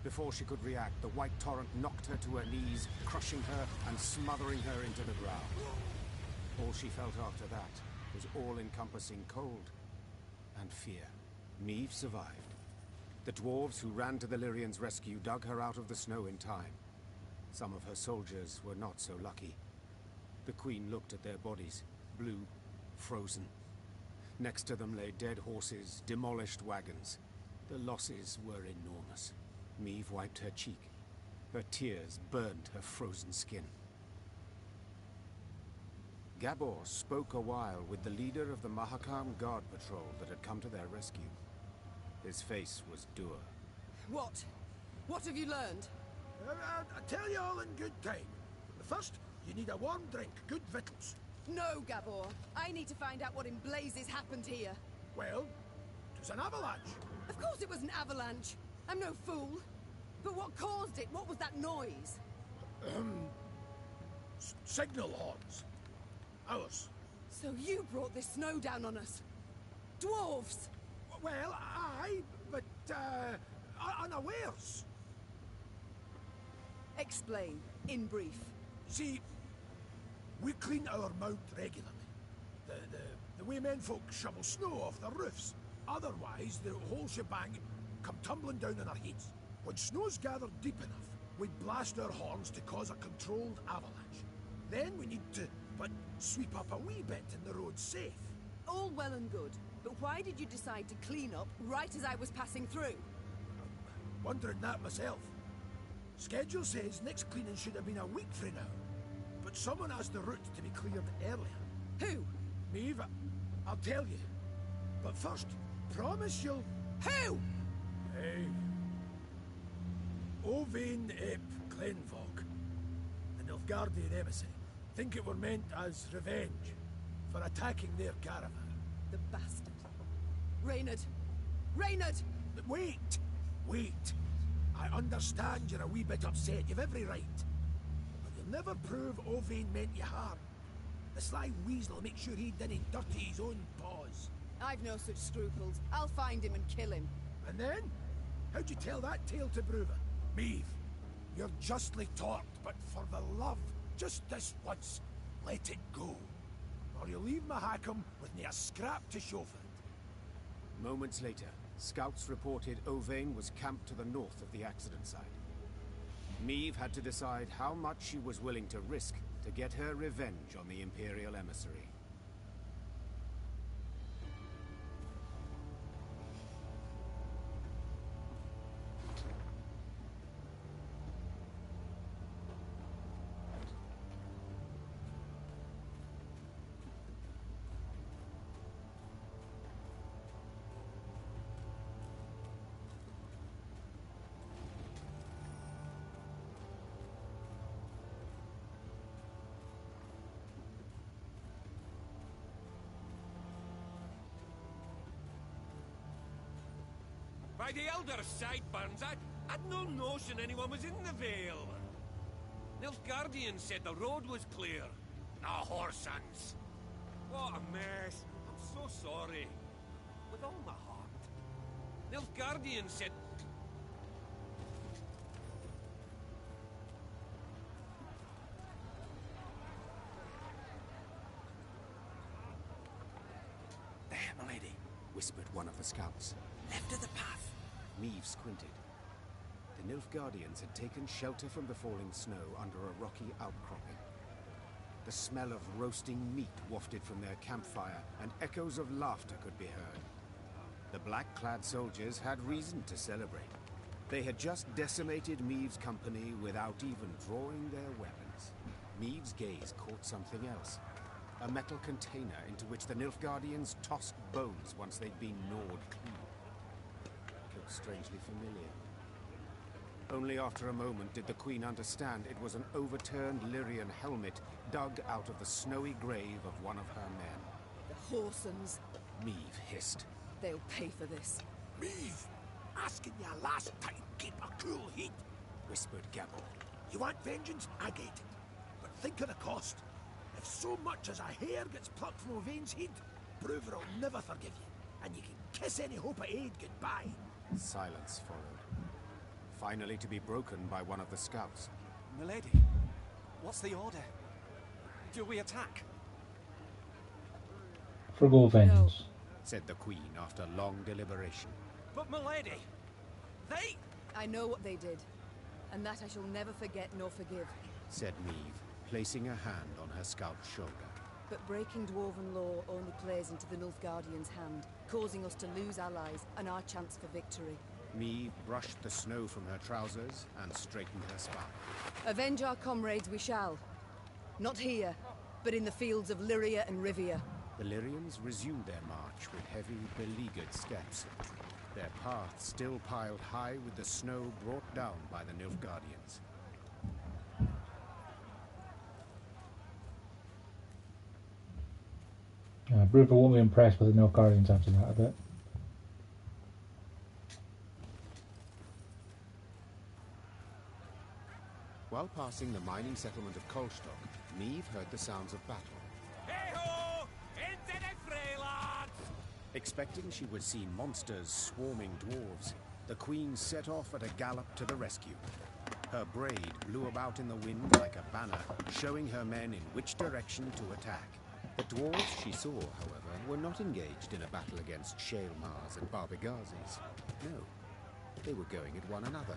Before she could react, the white torrent knocked her to her knees, crushing her and smothering her into the ground. All she felt after that was all-encompassing cold and fear. Meve survived. The dwarves who ran to the Lyrians' rescue dug her out of the snow in time. Some of her soldiers were not so lucky. The Queen looked at their bodies, blue, frozen. Next to them lay dead horses, demolished wagons. The losses were enormous. Meve wiped her cheek. Her tears burned her frozen skin. Gabor spoke a while with the leader of the Mahakam guard patrol that had come to their rescue. His face was dour. What? What have you learned? I'll tell you all in good time. First, you need a warm drink, good victuals. No, Gabor. I need to find out what in blazes happened here. Well, it was an avalanche. Of course it was an avalanche. I'm no fool. But what caused it? What was that noise? Signal horns. Ours. So you brought this snow down on us? Dwarves! Well, aye, but, unawares. Explain, in brief. See, we clean our mount regularly. The way men folk shovel snow off their roofs. Otherwise, the whole shebang come tumbling down on our heads. When snow's gathered deep enough, we blast our horns to cause a controlled avalanche. Then we need to, sweep up a wee bit and the road's safe. All well and good, but why did you decide to clean up right as I was passing through? Wondering that myself. Schedule says next cleaning should have been a week from now. But someone asked the route to be cleared earlier. Who? Meve, I'll tell you. But first, promise you'll... Who? Hey. Owain ep Glenvog. The Nilfgaardian emissary. Think it were meant as revenge for attacking their caravan. The bastard. Reynard! Reynard! Wait! Wait! I understand you're a wee bit upset, you've every right. But you'll never prove Owain meant you harm. The sly weasel will make sure he didn't dirty his own paws. I've no such scruples. I'll find him and kill him. And then? How'd you tell that tale to Bruva? Meve, you're justly taught, but for the love, just this once, let it go. Or you'll leave Mahakam with me a scrap to show for it. Moments later, scouts reported Owain was camped to the north of the accident site. Meve had to decide how much she was willing to risk to get her revenge on the Imperial emissary. By the Elder's sideburns, I'd no notion anyone was in the Vale. Nilfgaardian said the road was clear. No horsans. What a mess. I'm so sorry. With all my heart. Nilfgaardian said... There, my lady, whispered one of the scouts. Left of the path. Meve squinted. The Nilfgaardians had taken shelter from the falling snow under a rocky outcropping. The smell of roasting meat wafted from their campfire, and echoes of laughter could be heard. The black-clad soldiers had reason to celebrate. They had just decimated Meave's company without even drawing their weapons. Meave's gaze caught something else. A metal container into which the Nilfgaardians tossed bones once they'd been gnawed clean. It looked strangely familiar. Only after a moment did the Queen understand it was an overturned Lyrian helmet dug out of the snowy grave of one of her men. The Whoresons. Meave hissed. They'll pay for this. Meave, asking you last time, keep a cool head, whispered Gabor. You want vengeance? I get it. But think of the cost. If so much as a hair gets plucked from Owain's head, Bruver will never forgive you, and you can kiss any hope of aid goodbye. Silence followed. Finally to be broken by one of the scouts. Milady, what's the order? Do we attack? Forgo vengeance, said the Queen after long deliberation. But milady, they... I know what they did, and that I shall never forget nor forgive, said Meave, placing a hand on her scout's shoulder. But breaking Dwarven law only plays into the Nilfgaardians' hand, causing us to lose allies and our chance for victory. Meave brushed the snow from her trousers and straightened her spine. Avenge our comrades we shall. Not here, but in the fields of Lyria and Rivia. The Lyrians resumed their march with heavy, beleaguered steps. Their path still piled high with the snow brought down by the Nilfgaardians. Bruver won't be impressed with the Nilfgaardians after that, I bet. While passing the mining settlement of Kolstock, Meave heard the sounds of battle. Hey-ho! Into the fray, lads! Expecting she would see monsters swarming dwarves, the Queen set off at a gallop to the rescue. Her braid blew about in the wind like a banner, showing her men in which direction to attack. The dwarves she saw, however, were not engaged in a battle against Shaelmars and Barbigazes. No, they were going at one another.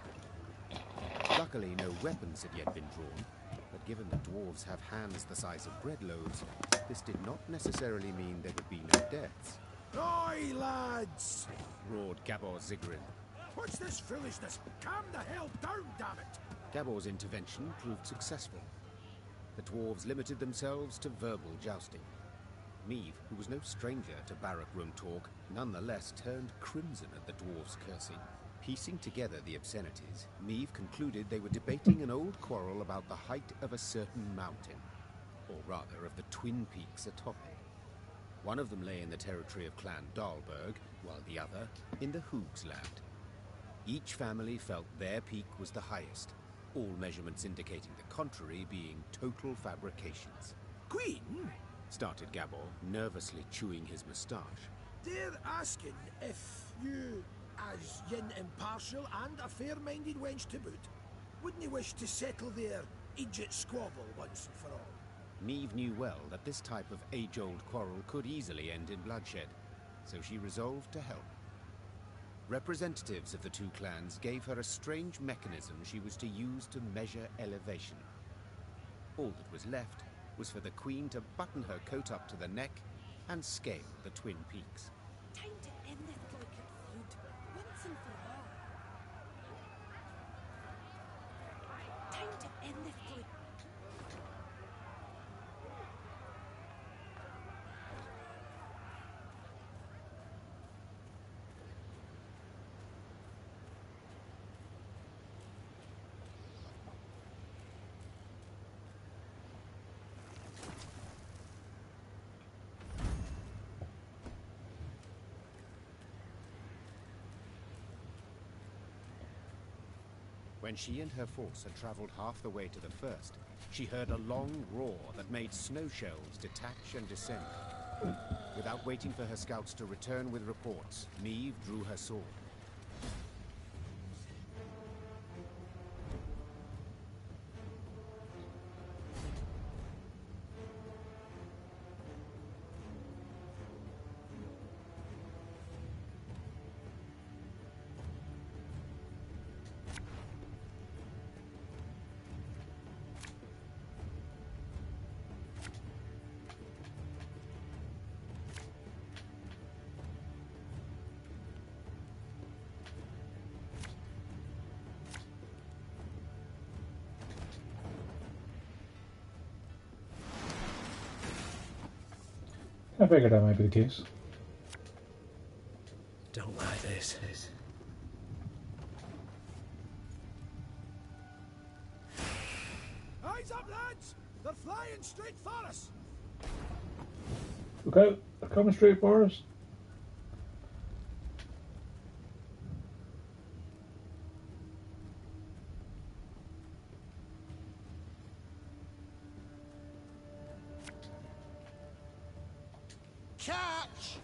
Luckily, no weapons had yet been drawn, but given the dwarves have hands the size of bread loaves, this did not necessarily mean there would be no deaths. Oi, lads! Roared Gabor Zigrin. What's this foolishness? Calm the hell down, damn it! Gabor's intervention proved successful. The dwarves limited themselves to verbal jousting. Meave, who was no stranger to barrack room talk, nonetheless turned crimson at the dwarves' cursing. Piecing together the obscenities, Meave concluded they were debating an old quarrel about the height of a certain mountain, or rather of the twin peaks atop it. One of them lay in the territory of Clan Dahlberg, while the other in the Hoogsland. Each family felt their peak was the highest, all measurements indicating the contrary being total fabrications. Queen? Started Gabor, nervously chewing his moustache. They're asking if you, as yin impartial and a fair-minded wench to boot, wouldn't you wish to settle their idiot squabble once and for all? Meave knew well that this type of age-old quarrel could easily end in bloodshed, so she resolved to help. Representatives of the two clans gave her a strange mechanism she was to use to measure elevation. All that was left was for the Queen to button her coat up to the neck and scale the twin peaks. Time to end this delicate feud, once and for all. Time to end this delicate... When she and her force had traveled half the way to the first, she heard a long roar that made snow shells detach and descend. Without waiting for her scouts to return with reports, Meave drew her sword. I figured that might be the case. Don't like this. Eyes up, lads! They're flying straight for us! Look out, they're coming straight for us. Catch!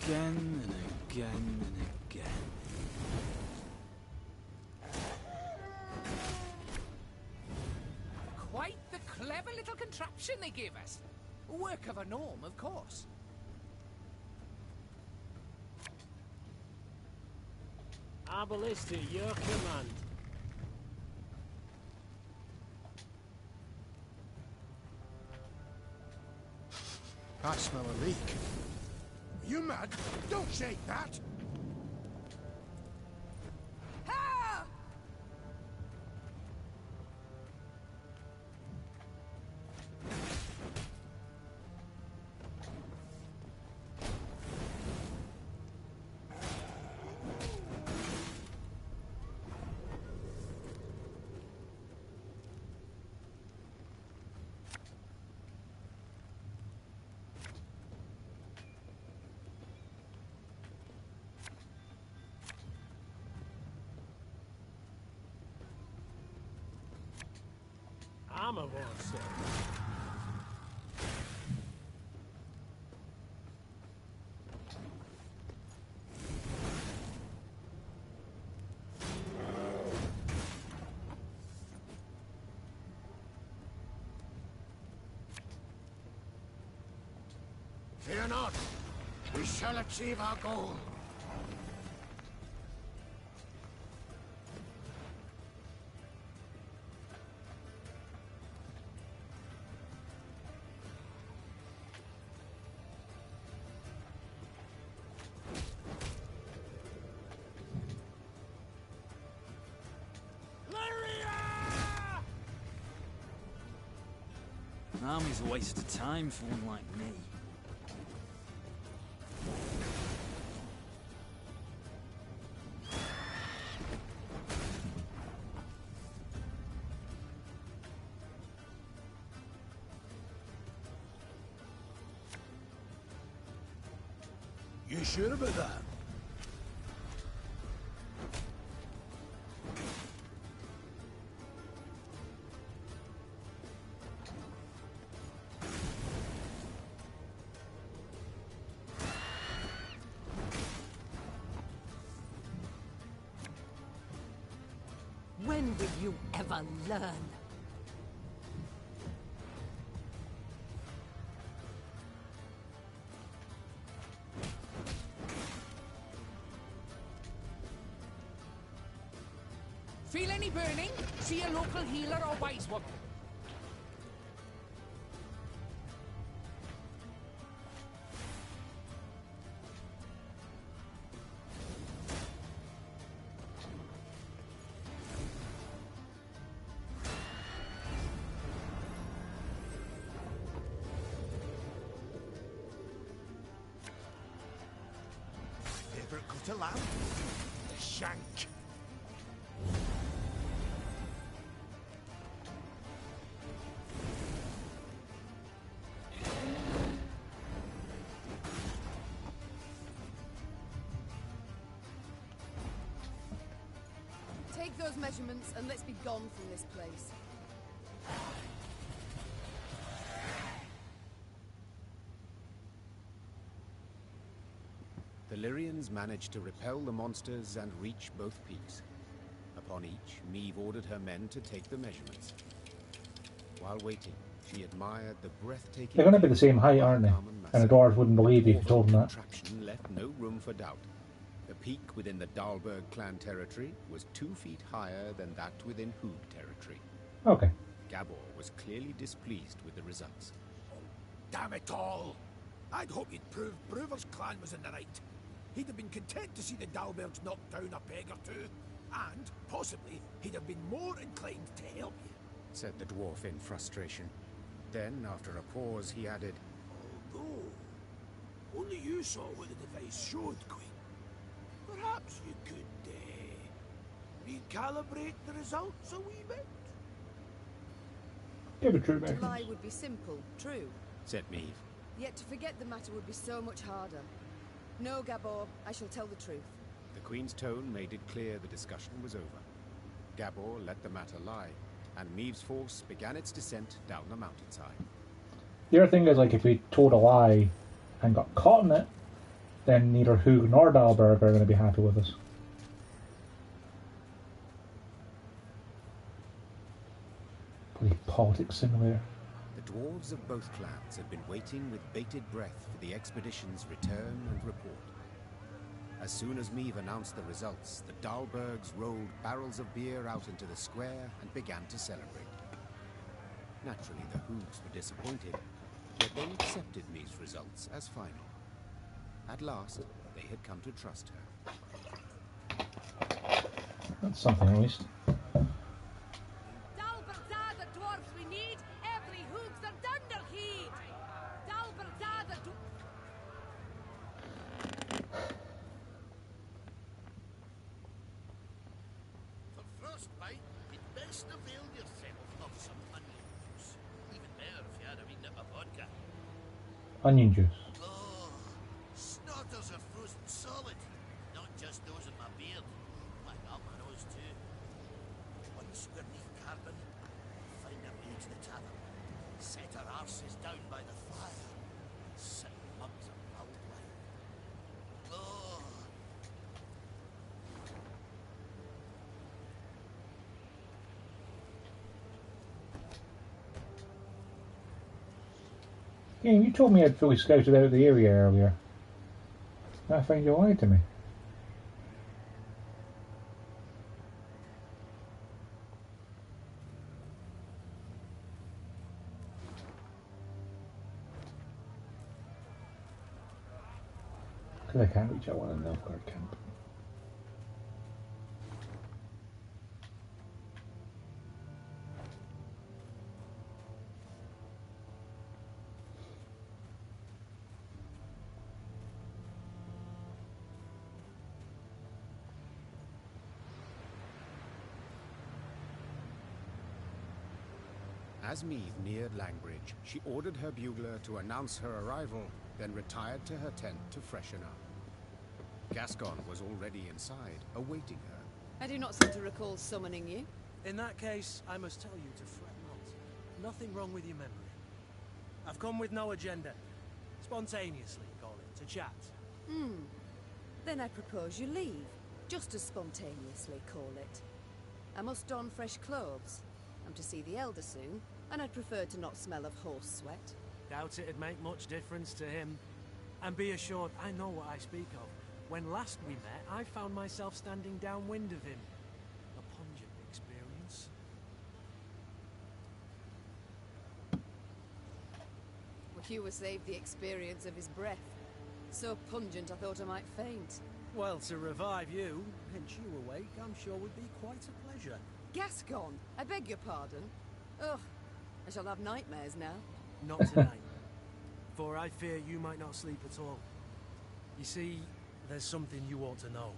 Again and again and again. Quite the clever little contraption they gave us. Work of a gnome, of course. Arbalist at your command. I smell a leak. Are you mad? Don't shake that! Armor won't save. Fear not. We shall achieve our goal. An army's a waste of time for one like me. You sure about that? When will you ever learn? Feel any burning? See a local healer or wise woman. Ever cut a lamb? The shank. Take those measurements and let's be gone from this place. The Lyrians managed to repel the monsters and reach both peaks. Upon each, Meve ordered her men to take the measurements. While waiting, she admired the breathtaking... They're going to be the same height, aren't they? And the dwarves wouldn't believe you if you told them that. The contraption left no room for doubt. The peak within the Dahlberg clan territory was 2 feet higher than that within Hoog territory. Okay. Gabor was clearly displeased with the results. Oh, damn it all! I'd hoped you'd proved Brewer's clan was in the right. He'd have been content to see the Dalbergs knocked down a peg or two, and possibly he'd have been more inclined to help you, said the dwarf in frustration. Then, after a pause, he added, Although only you saw what the device showed, Queen. Perhaps you could recalibrate the results a wee bit? Give it true, To mate. lie would be simple, true. said Meave. Yet to forget the matter would be so much harder. No, Gabor, I shall tell the truth. The Queen's tone made it clear the discussion was over. Gabor let the matter lie, and Meave's force began its descent down the mountainside. The other thing is, like, if we told a lie and got caught in it, then neither Hugh nor Dalberg are going to be happy with us. Bloody politics simulator. The dwarves of both clans had been waiting with bated breath for the expedition's return and report. As soon as Meave announced the results, the Dalbergs rolled barrels of beer out into the square and began to celebrate. Naturally, the Hoogs were disappointed, yet they accepted Meave's results as final. At last, they had come to trust her. That's something at least. Dalbergs are the dwarfs we need. Every hoogs are dunderheed. Dalbergs are the For frostbite, you'd best avail yourself of some onion juice. Even better if you had a wee nip of vodka. Onion juice. Oh, snorters are frozen solid. Not just those in my beard. My nose too. Once we're neath carbon, find our way to the tavern. Set our arses down by the fire. Sip mugs of mulled wine. Oh. Yeah, you told me I'd fully scouted out the area earlier. I find you lied to me. Because I can't reach that one in Nilfgaard camp. As Meave neared Langbridge, she ordered her bugler to announce her arrival, then retired to her tent to freshen up. Gascon was already inside, awaiting her. I do not seem to recall summoning you. In that case, I must tell you to fret not. Nothing wrong with your memory. I've come with no agenda. Spontaneously, call it, to chat. Then I propose you leave. Just as spontaneously, call it. I must don fresh clothes. I'm to see the Elder soon, and I'd prefer to not smell of horse sweat. Doubt it'd make much difference to him. And be assured, I know what I speak of. When last we met, I found myself standing downwind of him. A pungent experience. Well, you were saved the experience of his breath. So pungent I thought I might faint. Well, to revive you, pinch you awake, I'm sure would be quite a pleasure. Gascon, I beg your pardon. Ugh, I shall have nightmares now. Not tonight. For I fear you might not sleep at all. You see, there's something you ought to know.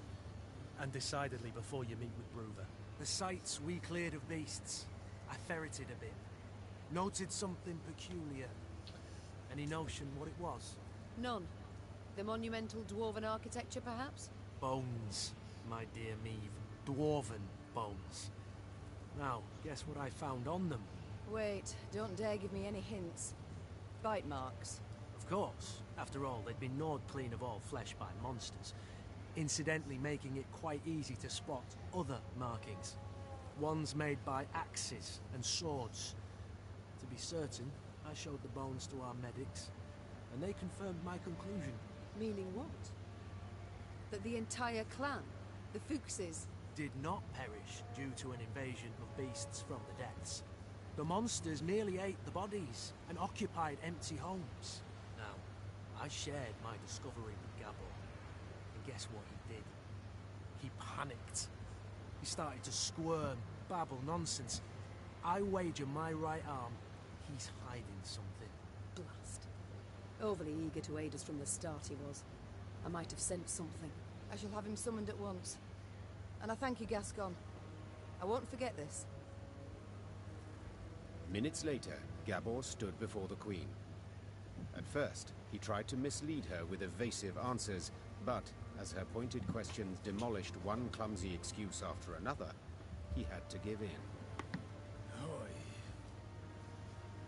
And decidedly before you meet with Brewer. The sites we cleared of beasts. I ferreted a bit. Noted something peculiar. Any notion what it was? None. The monumental dwarven architecture, perhaps? Bones, my dear Meave. Dwarven bones. Now, guess what I found on them? Wait, don't dare give me any hints. Bite marks. Of course. After all, they'd been gnawed clean of all flesh by monsters, incidentally making it quite easy to spot other markings. Ones made by axes and swords. To be certain, I showed the bones to our medics, and they confirmed my conclusion. Meaning what? That the entire clan, the Fuchses, did not perish due to an invasion of beasts from the depths. The monsters nearly ate the bodies and occupied empty homes. Now, I shared my discovery with Gabor. And guess what he did? He panicked. He started to squirm, babble nonsense. I wager my right arm, he's hiding something. Blast. Overly eager to aid us from the start he was. I might have sent something. I shall have him summoned at once. And I thank you, Gascon. I won't forget this. Minutes later, Gabor stood before the Queen. At first, he tried to mislead her with evasive answers, but as her pointed questions demolished one clumsy excuse after another, he had to give in. Oi.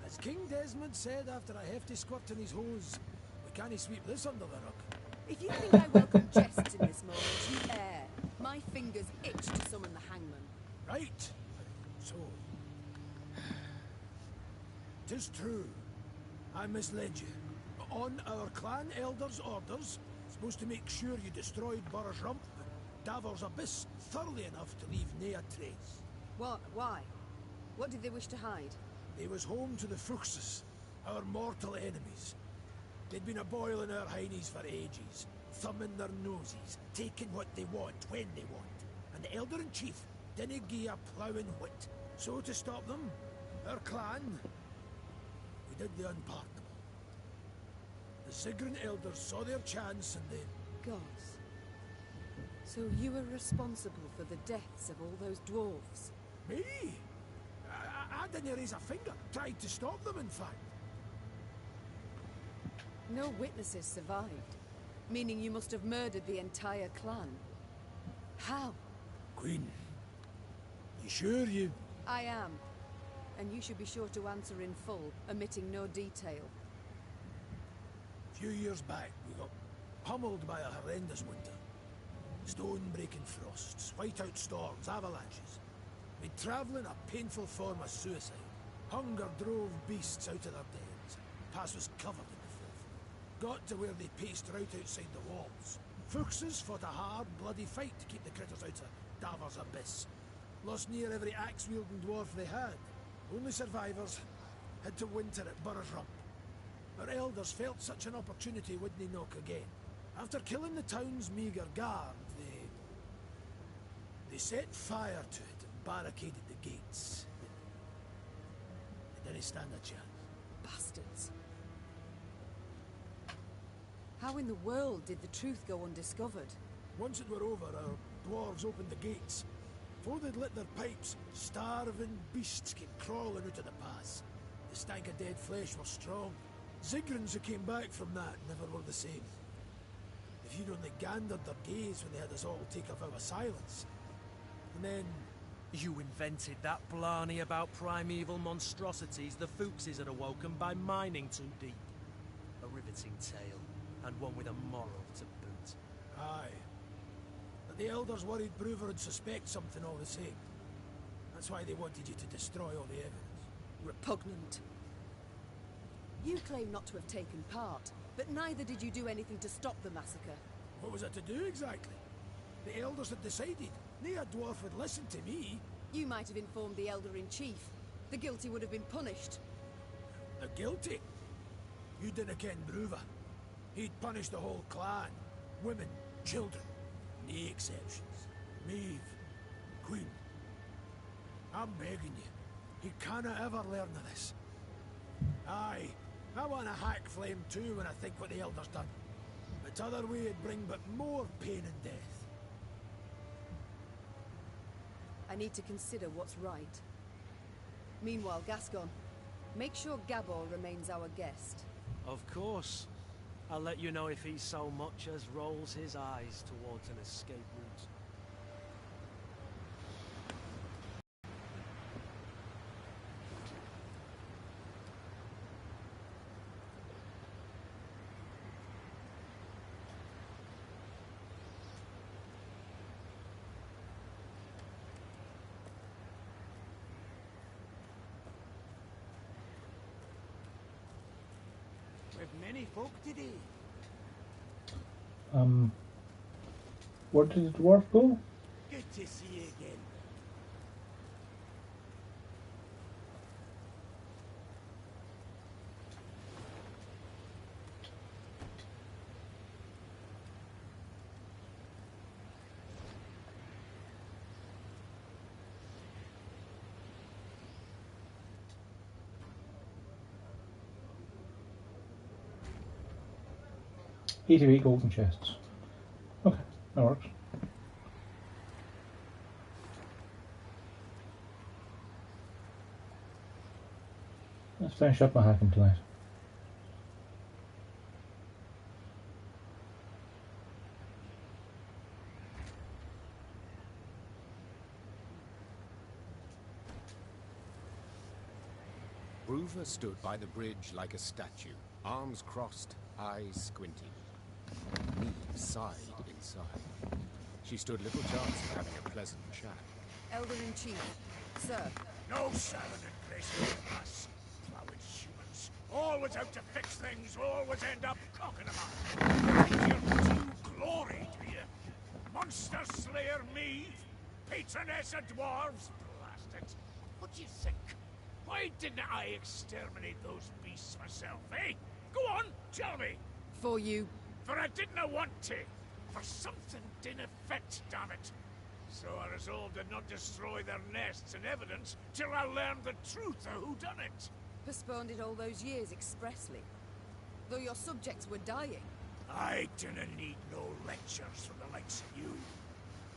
As King Desmond said after a hefty squirt in his hose, we can't sweep this under the rug. If you think I welcome jests in this moment, you err. My fingers itch to summon the hangman. Right. So, 'tis true. I misled you. On our clan elder's orders, supposed to make sure you destroyed Burr's Rump and Davor's Abyss thoroughly enough to leave nae a trace. What? Why? What did they wish to hide? They was home to the Fuchses, our mortal enemies. They'd been a-boiling our heinies for ages, thumbing their noses, taking what they want, when they want. And the Elder-in-Chief didn't gie a ploughing whit. So to stop them, our clan, we did the unpardonable. The Sigrin elders saw their chance and they... Gods. So you were responsible for the deaths of all those dwarves? Me? I didn't raise a finger. Tried to stop them, in fact. No witnesses survived, meaning you must have murdered the entire clan. How? Queen, you sure you... I am. And you should be sure to answer in full, omitting no detail. A few years back, we got pummeled by a horrendous winter. Stone-breaking frosts, whiteout storms, avalanches. Made travelling a painful form of suicide. Hunger drove beasts out of their dens. The pass was covered in the filth. Got to where they paced right outside the walls. Fuchses fought a hard, bloody fight to keep the critters out of Davor's Abyss. Lost near every axe-wielding dwarf they had. Only survivors had to winter at Burr's Rump. Our elders felt such an opportunity wouldn't knock again. After killing the town's meagre guard, they set fire to it and barricaded the gates. They didn't stand a chance. Bastards. How in the world did the truth go undiscovered? Once it were over, our dwarves opened the gates. Before they'd lit their pipes, starving beasts came crawling out of the pass. The stank of dead flesh was strong. Zigrins who came back from that never were the same. If you'd only gandered their gaze when they had us all take a vow of silence. And then... You invented that blarney about primeval monstrosities the Fuchses had awoken by mining too deep. A riveting tale, and one with a moral to boot. Aye. But the elders worried Broover would suspect something all the same. That's why they wanted you to destroy all the evidence. Repugnant. You claim not to have taken part, but neither did you do anything to stop the massacre. What was I to do exactly? The elders had decided. Nae a dwarf would listen to me. You might have informed the Elder-in-Chief. The guilty would have been punished. The guilty? You didn't ken Broover. He'd punish the whole clan. Women, children. Nae exceptions. Maeve, Queen. I'm begging you. He canna ever learn of this. Aye, I want a hack flame too when I think what the Elder's done. But other way it'd bring but more pain and death. I need to consider what's right. Meanwhile, Gascon, make sure Gabor remains our guest. Of course. I'll let you know if he so much as rolls his eyes towards an escape route. Many folk today. Where did the dwarf go? Good to see you again. 88 golden chests. Okay, that works. Let's finish up Mahakam tonight. Bruvor stood by the bridge like a statue, arms crossed, eyes squinting. Neve sighed inside. She stood little chance of having a pleasant chat. Elder-in-Chief, sir. No shouting and gracing with us. Plowing humans. Always out to fix things, always end up cocking them up. You think you're too glory, do you? Monster slayer me? Patroness of dwarves? Blast it. What do you think? Why didn't I exterminate those beasts myself, eh? Go on, tell me. For you. For I didn't want to. For something didn't fit, damn it. So I resolved to not destroy their nests and evidence till I learned the truth of who done it. Postponed it all those years expressly. Though your subjects were dying. I didn't need no lectures from the likes of you.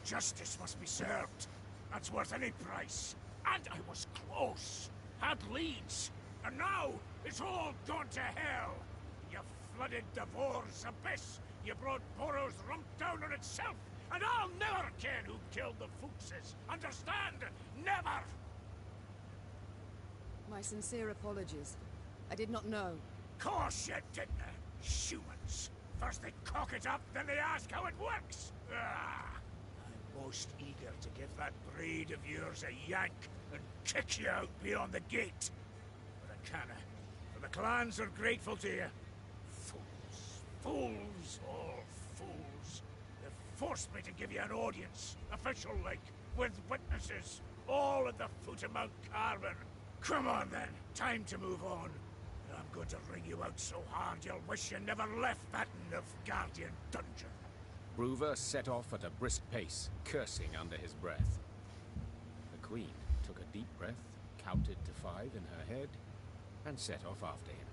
Justice must be served. That's worth any price. And I was close. Had leads. And now it's all gone to hell. You flooded Devor's abyss. You brought Boros rump down on itself. And I'll never ken who killed the Fuchses. Understand? Never! My sincere apologies. I did not know. Course you didn't. Humans. First they cock it up, then they ask how it works. I'm most eager to give that breed of yours a yank and kick you out beyond the gate. But I canna. For the clans are grateful to you. Fools. Fools. All fools. They've forced me to give you an audience. Official-like. With witnesses. All at the foot of Mount Carbon. Come on then. Time to move on. I'm going to wring you out so hard you'll wish you never left that Nilfgaardian dungeon. Bruvor set off at a brisk pace, cursing under his breath. The Queen took a deep breath, counted to 5 in her head, and set off after him.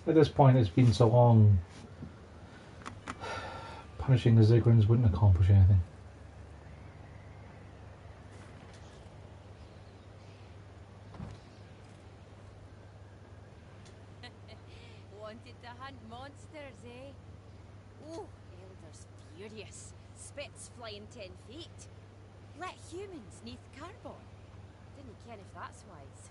At this point, it's been so long. Punishing the Zigrins wouldn't accomplish anything. Wanted to hunt monsters, eh? Oh, Elder's furious. Spits flying 10 feet. Let humans neath carbon. Didn't ken if that's wise.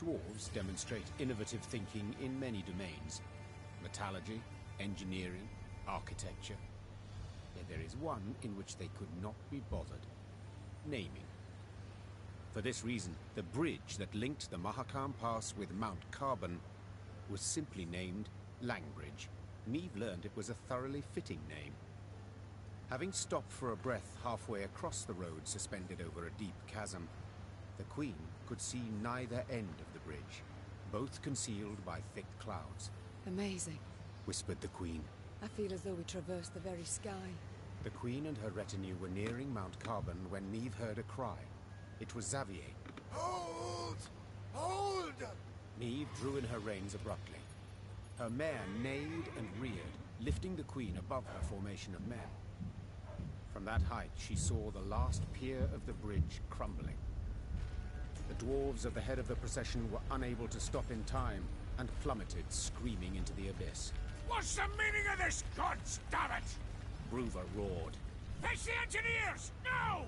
Dwarves demonstrate innovative thinking in many domains. Metallurgy, engineering, architecture. Yet there is one in which they could not be bothered. Naming. For this reason, the bridge that linked the Mahakam Pass with Mount Carbon was simply named Langbridge. Neve learned it was a thoroughly fitting name. Having stopped for a breath halfway across the road suspended over a deep chasm, the Queen could see neither end of the bridge, both concealed by thick clouds. Amazing, whispered the Queen. I feel as though we traversed the very sky. The Queen and her retinue were nearing Mount Carbon when Neve heard a cry. It was Xavier. Hold! Hold! Neve drew in her reins abruptly. Her mare neighed and reared, lifting the Queen above her formation of men. From that height, she saw the last pier of the bridge crumbling. The dwarves at the head of the procession were unable to stop in time and plummeted, screaming into the abyss. What's the meaning of this, gods damn it? Bruvor roared. Fetch the engineers! Now!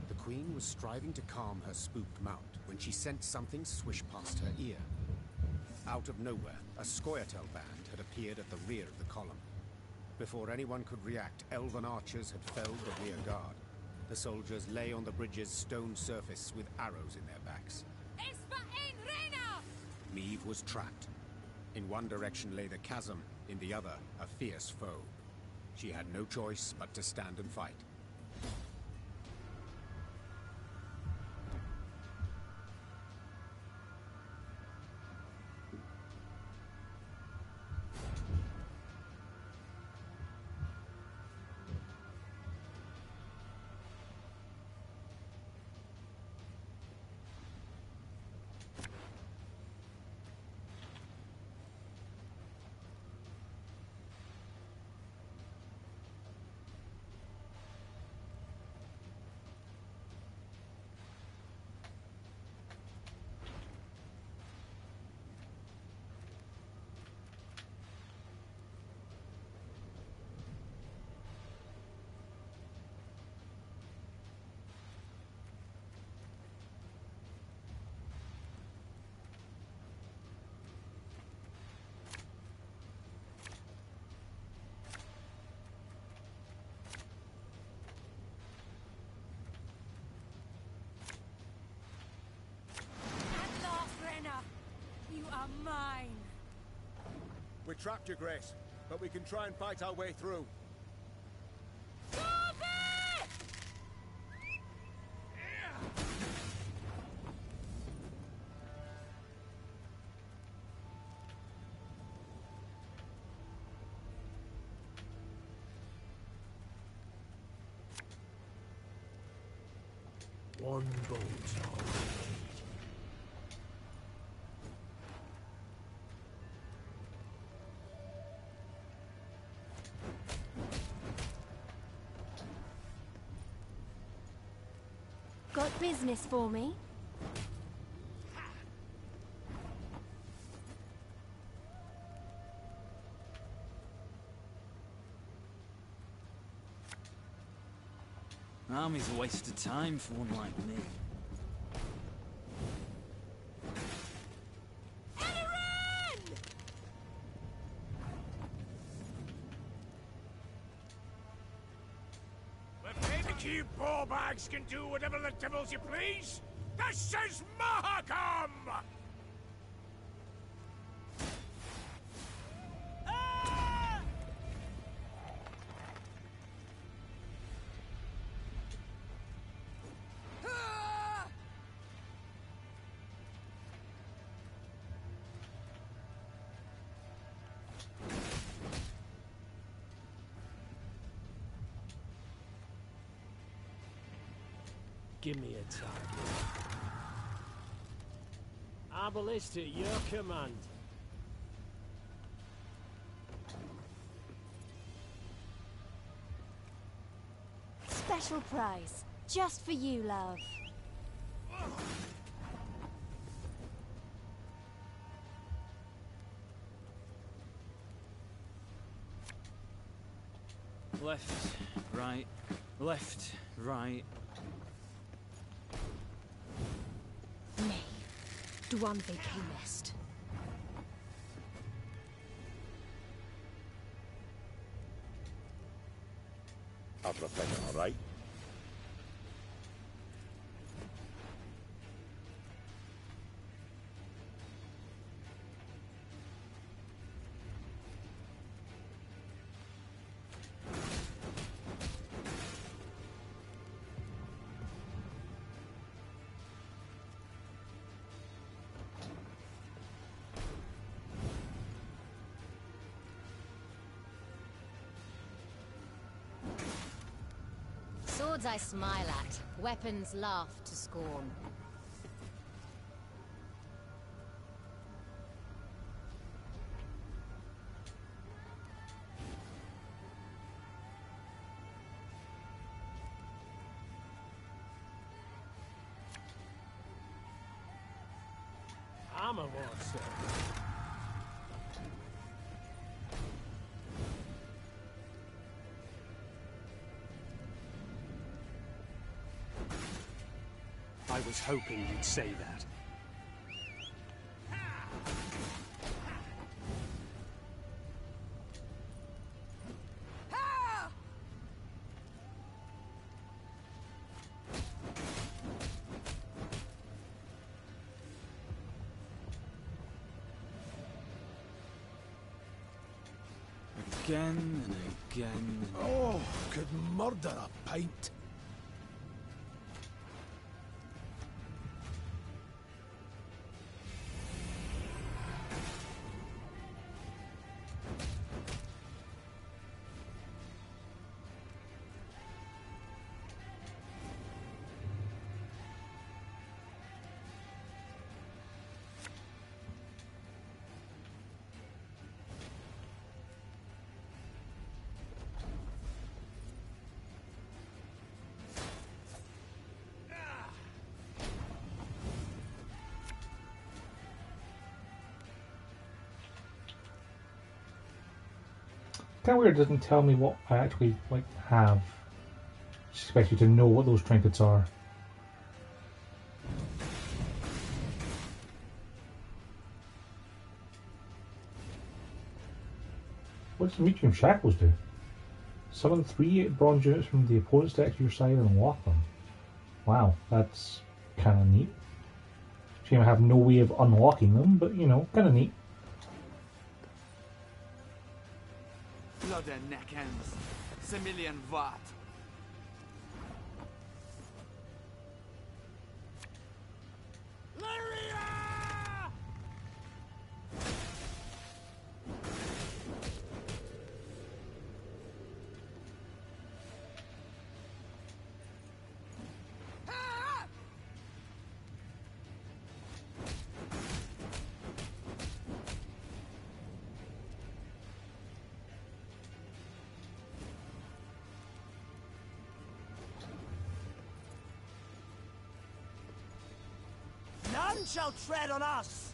The Queen was striving to calm her spooked mount when she sensed something swish past her ear. Out of nowhere, a Scoia'tael band had appeared at the rear of the column. Before anyone could react, elven archers had felled the rear guard. The soldiers lay on the bridge's stone surface with arrows in their backs. Neve was trapped. In one direction lay the chasm, in the other, a fierce foe. She had no choice but to stand and fight. We trapped your Grace, but we can try and fight our way through. One bolt. Got business for me? Army's a waste of time for one like me. You ballbags can do whatever the devils you please! This is Mahakam! Give me a target. Arbalist at your command. Special prize. Just for you, love. Left, right, left, right. Dwan Mest. I'll protect it, all right? Swords I smile at, weapons laugh to scorn. I'm a monster. I was hoping you'd say that. Again and again. Oh, could murder a pint. Kind of weird it doesn't tell me what I actually have. Just expect you to know what those trinkets are. What does the Medium Shackles do? Summon 3 bronze units from the opponent's deck to your side and unlock them. Wow, that's kind of neat. Shame I have no way of unlocking them, but you know, kind of neat. Bloody neckends. Similian Vart. None shall tread on us!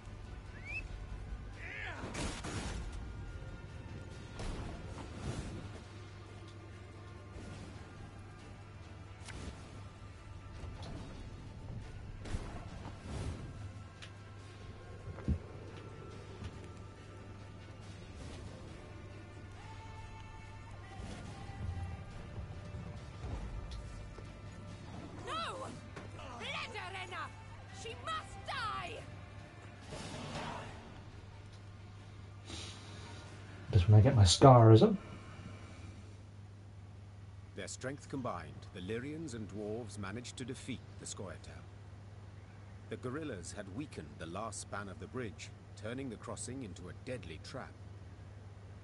No! Let her, Renna! She must die! Just when I get my scar, is it? Their strength combined, the Lyrians and dwarves managed to defeat the Scoia'tael. The guerrillas had weakened the last span of the bridge, turning the crossing into a deadly trap.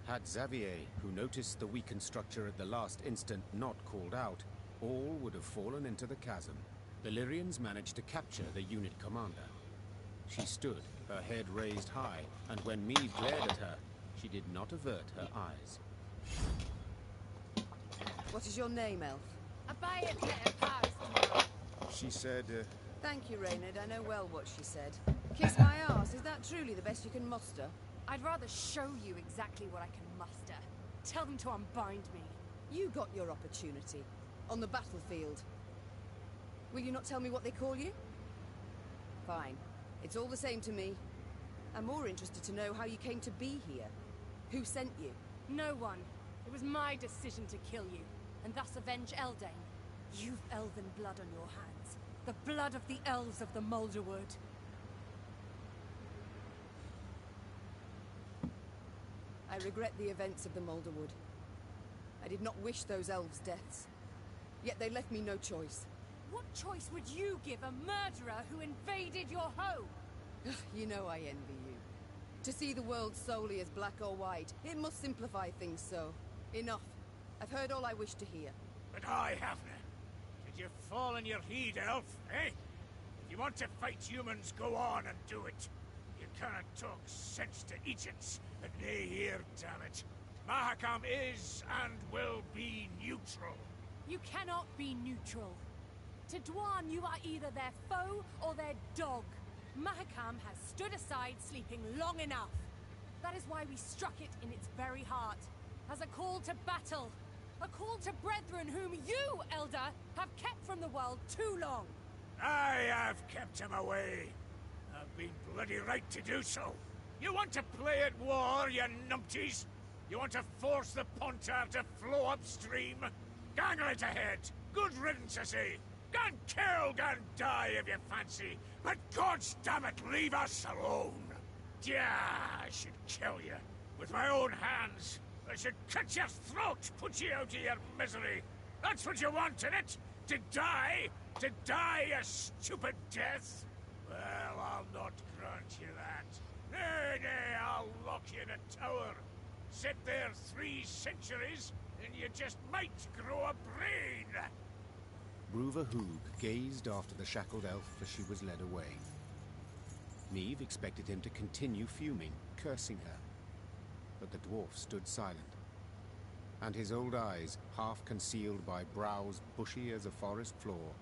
Had Xavier, who noticed the weakened structure at the last instant, not called out, all would have fallen into the chasm. The Lyrians managed to capture the unit commander. She stood, her head raised high, and when Meve glared at her, she did not avert her eyes. What is your name, Elf? Abide let it pass tomorrow. She said, Thank you, Reynard. I know well what she said. Kiss my arse. Is that truly the best you can muster? I'd rather show you exactly what I can muster. Tell them to unbind me. You got your opportunity. On the battlefield. Will you not tell me what they call you? Fine. It's all the same to me. I'm more interested to know how you came to be here. Who sent you? No one. It was my decision to kill you, and thus avenge Eldain. You've elven blood on your hands. The blood of the elves of the Moulderwood. I regret the events of the Moulderwood. I did not wish those elves' deaths. Yet they left me no choice. What choice would you give a murderer who invaded your home? You know I envy you. To see the world solely as black or white, it must simplify things so. Enough. I've heard all I wish to hear. But I haven't. Did you fall on your heed, Elf, eh? If you want to fight humans, go on and do it. You cannot talk sense to Egypts, but they hear, damn it. Mahakam is and will be neutral. You cannot be neutral. To Dwan, you are either their foe or their dog. Mahakam has stood aside, sleeping long enough. That is why we struck it in its very heart. As a call to battle. A call to brethren whom you, Elder, have kept from the world too long. I have kept him away. I've been bloody right to do so. You want to play at war, you numpties? You want to force the Pontar to flow upstream? Gang right ahead. Good riddance, I say. Gan kill, gan die if you fancy. But gods damn it, leave us alone. Yeah, I should kill you. With my own hands. I should cut your throat, put you out of your misery. That's what you want, innit? To die? To die a stupid death? Well, I'll not grant you that. Nay, nay, I'll lock you in a tower. Sit there 3 centuries, and you just might grow a brain. Bruva Hoog gazed after the shackled elf as she was led away. Meve expected him to continue fuming, cursing her. But the dwarf stood silent, and his old eyes, half concealed by brows bushy as a forest floor,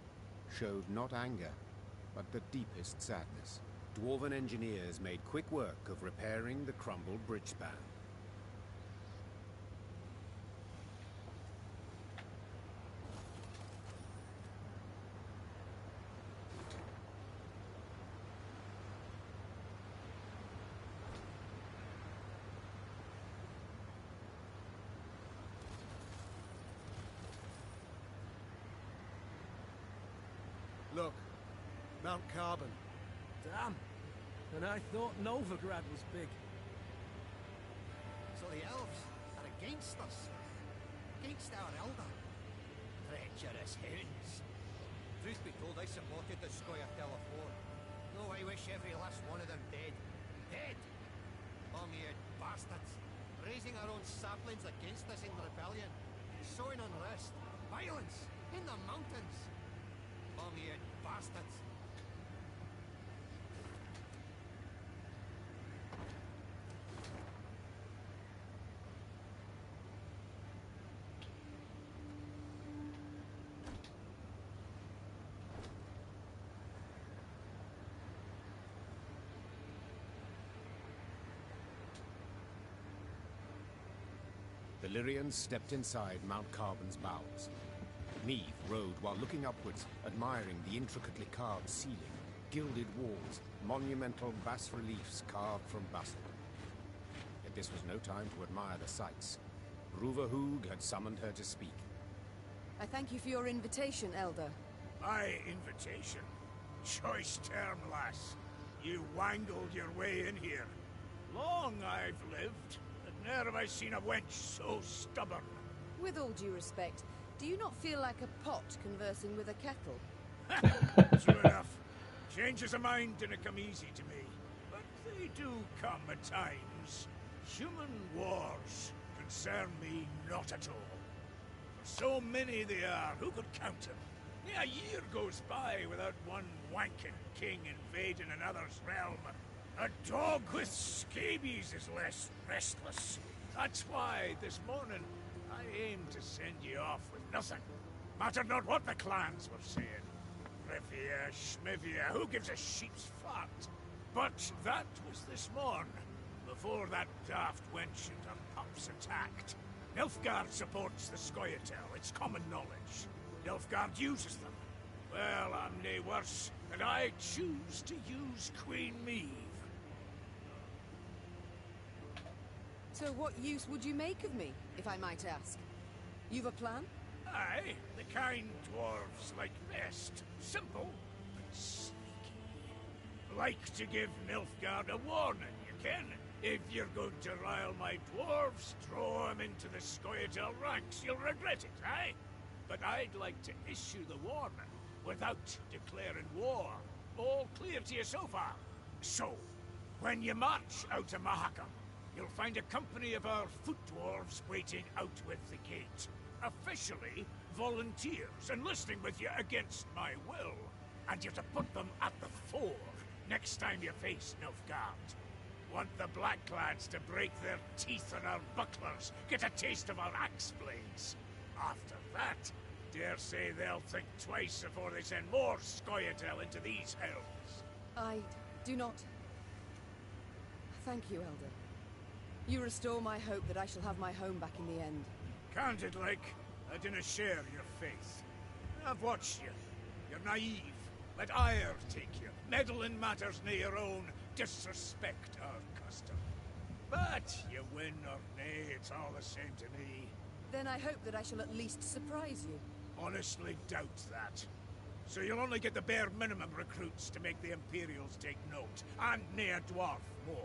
showed not anger, but the deepest sadness. Dwarven engineers made quick work of repairing the crumbled bridge span. Look, Mount Carbon. Damn. And I thought Novigrad was big. So the elves are against us. Against our elder. Treacherous hounds. Truth be told, I supported the Scoia'tael afore. Though I wish every last one of them dead. Dead! Long-eared bastards. Raising our own saplings against us in rebellion. Sowing unrest. Violence. In the mountains. Long-eared bastards. The Lyrians stepped inside Mount Carbon's bowels. Meave rode while looking upwards, admiring the intricately carved ceiling, gilded walls, monumental bas-reliefs carved from basalt. Yet this was no time to admire the sights. Bruva Hoog had summoned her to speak. I thank you for your invitation, Elder. My invitation? Choice term, lass. You wangled your way in here. Long I've lived, but ne'er have I seen a wench so stubborn. With all due respect, do you not feel like a pot conversing with a kettle? True enough. Changes of mind didn't come easy to me, but they do come at times. Human wars concern me not at all. For so many they are, who could count them? A year goes by without one wanking king invading another's realm. A dog with scabies is less restless. That's why, this morning, I aimed to send you off with nothing. Mattered not what the clans were saying. Rivia, Schmivia, who gives a sheep's fart? But that was this morn, before that daft wench and her pups attacked. Nilfgaard supports the Scoia'tael, it's common knowledge. Nilfgaard uses them. Well, I'm nae worse, and I choose to use Queen Meave. So what use would you make of me, if I might ask? You've a plan? Aye, the kind dwarves like best. Simple, but sneaky. Like to give Nilfgaard a warning, you ken. If you're going to rile my dwarves, throw them into the Scoia'tael ranks. You'll regret it, aye? But I'd like to issue the warning without declaring war. All clear to you so far? So, when you march out of Mahakam, you'll find a company of our foot dwarves waiting out with the gate. Officially, volunteers enlisting with you against my will. And you're to put them at the fore next time you face Nilfgaard. Want the Blackclads to break their teeth on our bucklers, get a taste of our axe blades. After that, dare say they'll think twice before they send more Scoia'tael into these hells. I do not... Thank you, Elder. You restore my hope that I shall have my home back in the end. Candid like, I dinna share your faith. I've watched you. You're naive. Let ire take you. Meddle in matters near your own. Disrespect our custom. But you win or nay, it's all the same to me. Then I hope that I shall at least surprise you. Honestly doubt that. So you'll only get the bare minimum recruits to make the Imperials take note, and nae a dwarf more.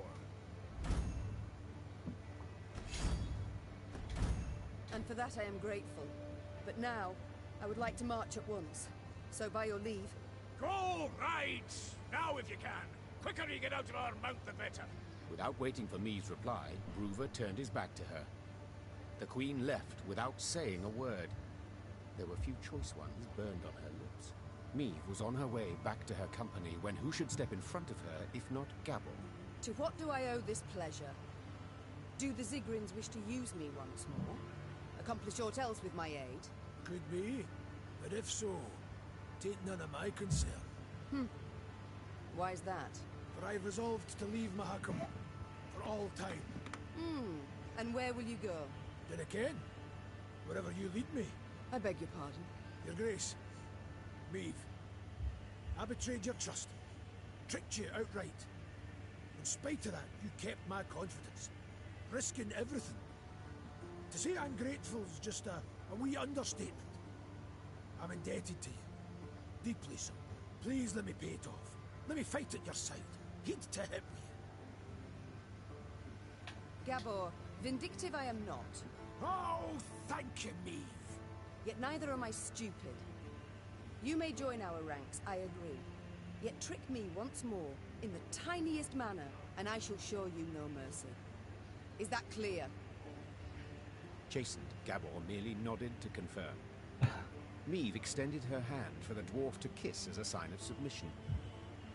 And for that I am grateful. But now, I would like to march at once. So by your leave... Go, ride! Now if you can. Quicker you get out of our mount, the better. Without waiting for Meave's reply, Bruva turned his back to her. The Queen left without saying a word. There were few choice ones burned on her lips. Meave was on her way back to her company when who should step in front of her, if not Gabor? To what do I owe this pleasure? Do the Zigrins wish to use me once more? Accomplish aught else with my aid? Could be, but if so, take none of my concern. Why's that? For I've resolved to leave Mahakam for all time. And where will you go? Dinna ken. Wherever you lead me. I beg your pardon. Your Grace. Meave. I betrayed your trust. Tricked you outright. In spite of that, you kept my confidence. Risking everything. To say I'm grateful is just a wee understatement. I'm indebted to you. Deeply so. Please let me pay it off. Let me fight at your side. Heed to hit me. Gabor, vindictive I am not. Oh, thank you, Meave. Yet neither am I stupid. You may join our ranks, I agree. Yet trick me once more, in the tiniest manner, and I shall show you no mercy. Is that clear? Chastened, Gabor merely nodded to confirm. Meave extended her hand for the dwarf to kiss as a sign of submission.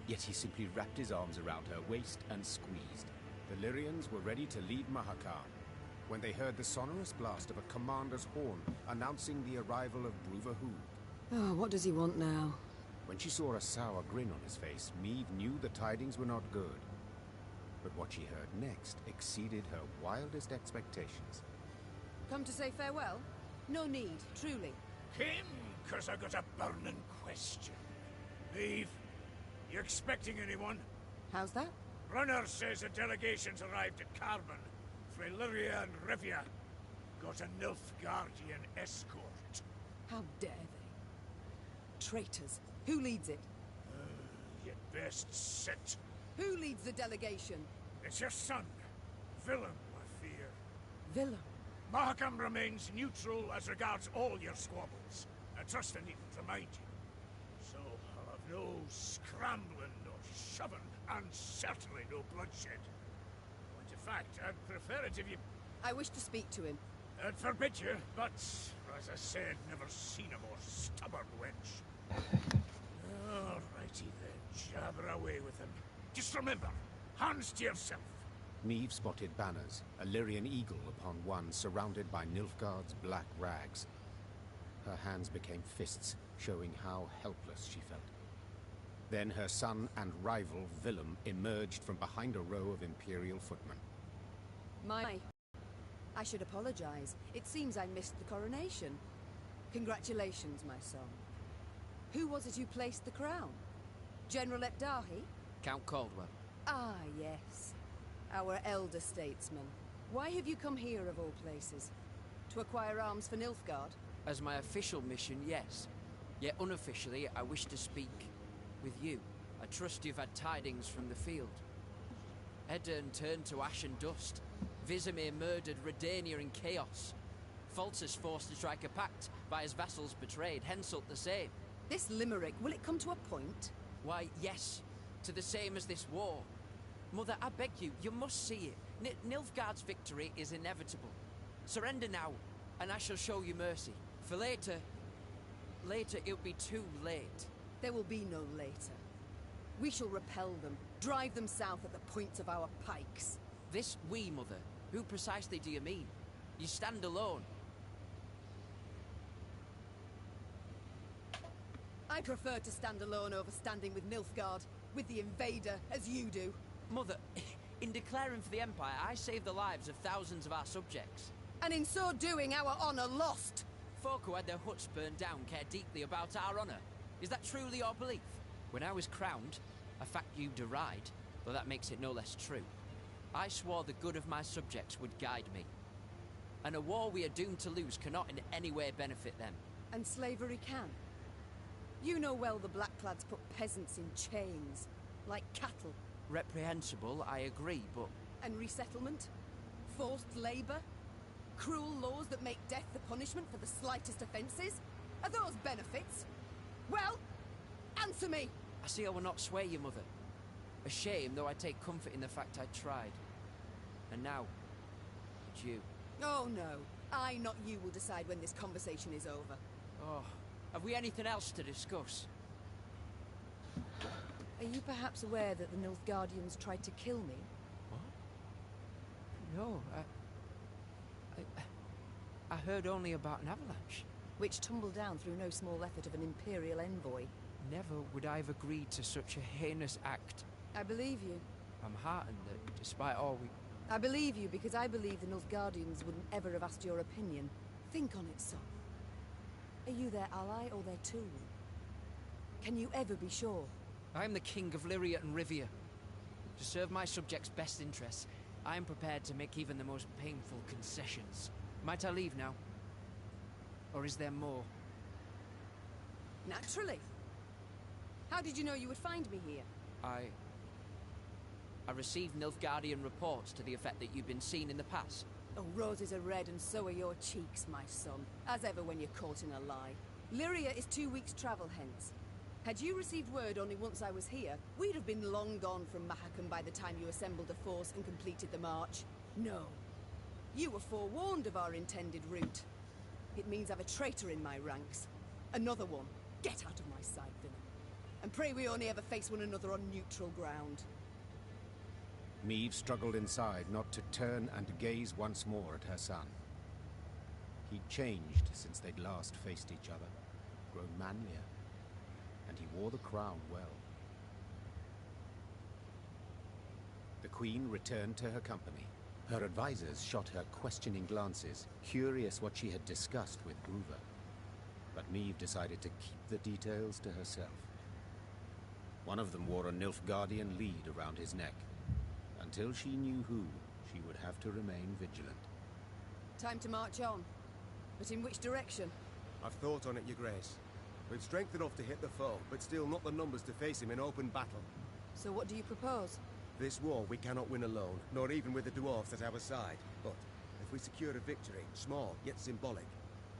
Yet he simply wrapped his arms around her waist and squeezed. The Lyrians were ready to leave Mahakam when they heard the sonorous blast of a commander's horn announcing the arrival of Bruver Hoog. Oh, what does he want now? When she saw a sour grin on his face, Meave knew the tidings were not good. But what she heard next exceeded her wildest expectations. Come to say farewell? No need, truly. Came, 'cause I got a burning question. Meave, you expecting anyone? How's that? Runner says a delegation's arrived at Carbon. Lyria and Rivia. Got a Nilfgaardian escort. How dare they? Traitors. Who leads it? You'd best sit. Who leads the delegation? It's your son, Willem, I fear. Willem? Mahakam remains neutral as regards all your squabbles. I trust I needn't remind you. So I'll have no scrambling or shoving, and certainly no bloodshed. Point of fact, I'd prefer it if you... I wish to speak to him. I'd forbid you, but, as I said, never seen a more stubborn wench. Alrighty then, jabber away with him. Just remember, hands to yourself. Meave spotted banners, a Lyrian eagle upon one surrounded by Nilfgaard's black rags. Her hands became fists, showing how helpless she felt. Then her son and rival, Willem, emerged from behind a row of Imperial footmen. I should apologize. It seems I missed the coronation. Congratulations, my son. Who was it who placed the crown? General Epdahi? Count Caldwell. Ah, yes. Our elder statesman. Why have you come here, of all places? To acquire arms for Nilfgaard? As my official mission, yes. Yet unofficially, I wish to speak with you. I trust you've had tidings from the field. Edirn turned to ash and dust. Vizimir murdered Redania in chaos. Foltest forced to strike a pact by his vassals betrayed, Henselt the same. This limerick, will it come to a point? Why, yes. To the same as this war. Mother, I beg you, you must see it. Nilfgaard's victory is inevitable. Surrender now, and I shall show you mercy. For later it'll be too late. There will be no later. We shall repel them, drive them south at the points of our pikes. This we, Mother? Who precisely do you mean? You stand alone. I prefer to stand alone over standing with Nilfgaard, with the invader, as you do. Mother, in declaring for the Empire, I saved the lives of thousands of our subjects. And in so doing, our honor lost. Folk who had their huts burned down care deeply about our honor. Is that truly your belief? When I was crowned, a fact you deride, though that makes it no less true, I swore the good of my subjects would guide me. And a war we are doomed to lose cannot in any way benefit them. And slavery can. You know well the Blackclads put peasants in chains, like cattle. Reprehensible, I agree, but... And resettlement? Forced labor? Cruel laws that make death the punishment for the slightest offences? Are those benefits? Well, answer me! I see I will not sway you, Mother. A shame, though I take comfort in the fact I tried. And now, it's you. Oh no, I, not you, will decide when this conversation is over. Oh, have we anything else to discuss? Are you perhaps aware that the Nilfgaardians tried to kill me? What? No, I heard only about an avalanche. Which tumbled down through no small effort of an Imperial envoy. Never would I have agreed to such a heinous act. I believe you. I'm heartened that, despite all we... I believe you because I believe the Nilfgaardians wouldn't ever have asked your opinion. Think on it, son. Are you their ally or their tool? Can you ever be sure? I am the King of Lyria and Rivia. To serve my subjects' best interests, I am prepared to make even the most painful concessions. Might I leave now? Or is there more? Naturally. How did you know you would find me here? I received Nilfgaardian reports to the effect that you've been seen in the pass. Oh, roses are red and so are your cheeks, my son. As ever when you're caught in a lie. Lyria is 2 weeks' travel hence. Had you received word only once I was here, we'd have been long gone from Mahakam by the time you assembled a force and completed the march. No. You were forewarned of our intended route. It means I've a traitor in my ranks. Another one. Get out of my sight, villain. And pray we only ever face one another on neutral ground. Meve struggled inside not to turn and gaze once more at her son. He'd changed since they'd last faced each other, grown manlier, and he wore the crown well. The Queen returned to her company. Her advisors shot her questioning glances, curious what she had discussed with Brüver. But Meve decided to keep the details to herself. One of them wore a Nilfgaardian lead around his neck. Until she knew who, she would have to remain vigilant. Time to march on. But in which direction? I've thought on it, Your Grace. We've strength enough to hit the foe, but still not the numbers to face him in open battle. So what do you propose? This war we cannot win alone, nor even with the dwarves at our side. But if we secure a victory, small yet symbolic,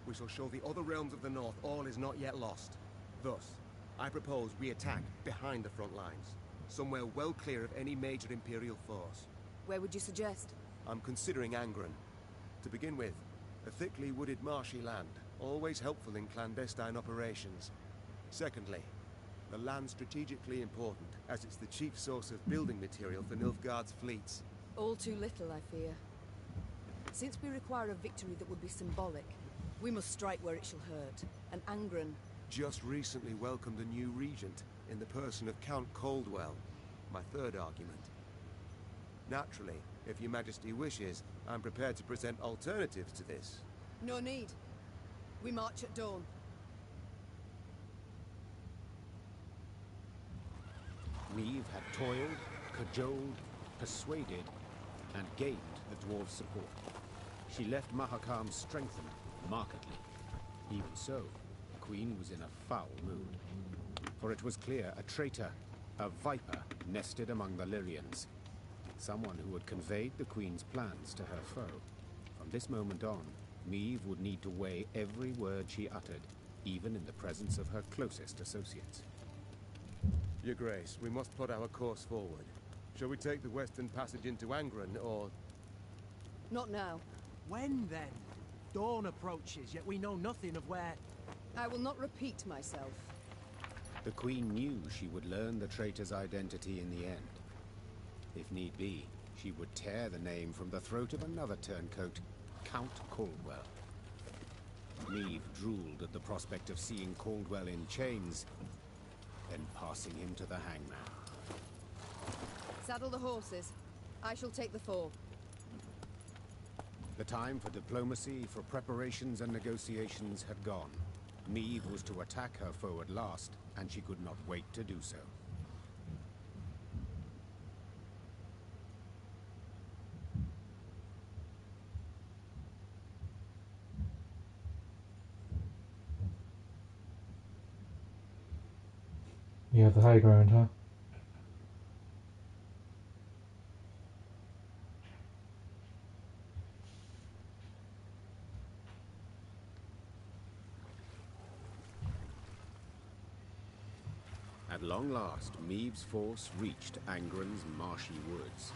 we shall show the other realms of the north all is not yet lost. Thus, I propose we attack behind the front lines, somewhere well clear of any major Imperial force. Where would you suggest? I'm considering Angren. To begin with, a thickly wooded marshy land, always helpful in clandestine operations. Secondly, the land strategically important, as it's the chief source of building material for Nilfgaard's fleets. All too little, I fear. Since we require a victory that would be symbolic, we must strike where it shall hurt. And Angren just recently welcomed a new regent in the person of Count Coldwell, my third argument. Naturally, if Your Majesty wishes, I'm prepared to present alternatives to this. No need. We march at dawn. Meve had toiled, cajoled, persuaded, and gained the dwarves' support. She left Mahakam strengthened, markedly. Even so, the Queen was in a foul mood. For it was clear a traitor, a viper, nested among the Lyrians. Someone who had conveyed the Queen's plans to her foe. From this moment on, Meve would need to weigh every word she uttered, even in the presence of her closest associates. Your Grace, we must put our course forward. Shall we take the western passage into Angren, or... Not now. When, then? Dawn approaches, yet we know nothing of where... I will not repeat myself. The Queen knew she would learn the traitor's identity in the end. If need be, she would tear the name from the throat of another turncoat, Count Caldwell. Meve drooled at the prospect of seeing Caldwell in chains, then passing him to the hangman. Saddle the horses. I shall take the fore. The time for diplomacy, for preparations and negotiations had gone. Meve was to attack her foe at last, and she could not wait to do so. You have the high ground, huh? At long last, Meve's force reached Angren's marshy woods.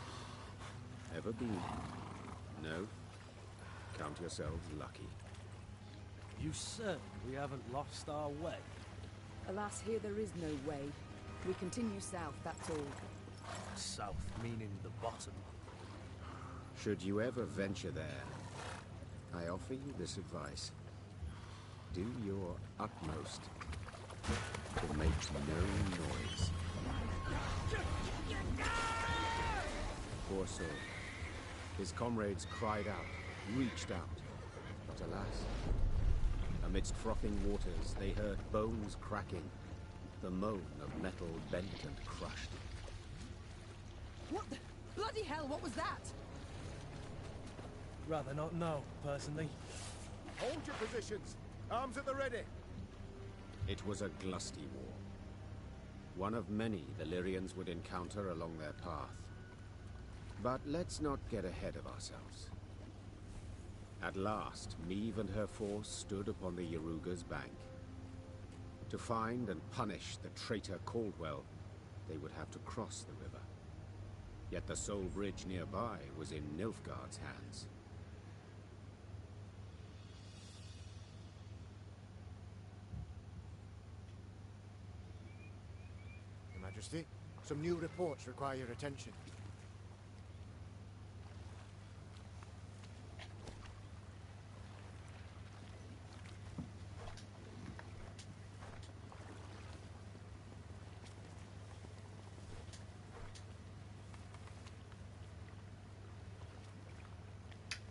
Ever been? No? Count yourselves lucky. You certain we haven't lost our way? Alas, here there is no way. We continue south, that's all. South, meaning the bottom. Should you ever venture there, I offer you this advice. Do your utmost to make no noise. Poor soul. His comrades cried out, reached out, but alas, amidst frothing waters they heard bones cracking, the moan of metal bent and crushed. What the bloody hell, what was that? Rather not know, personally. Hold your positions! Arms at the ready! It was a glusty war. One of many the Lyrians would encounter along their path. But let's not get ahead of ourselves. At last, Meve and her force stood upon the Yaruga's bank. To find and punish the traitor Caldwell, they would have to cross the river. Yet the sole bridge nearby was in Nilfgaard's hands. Your Majesty, some new reports require your attention.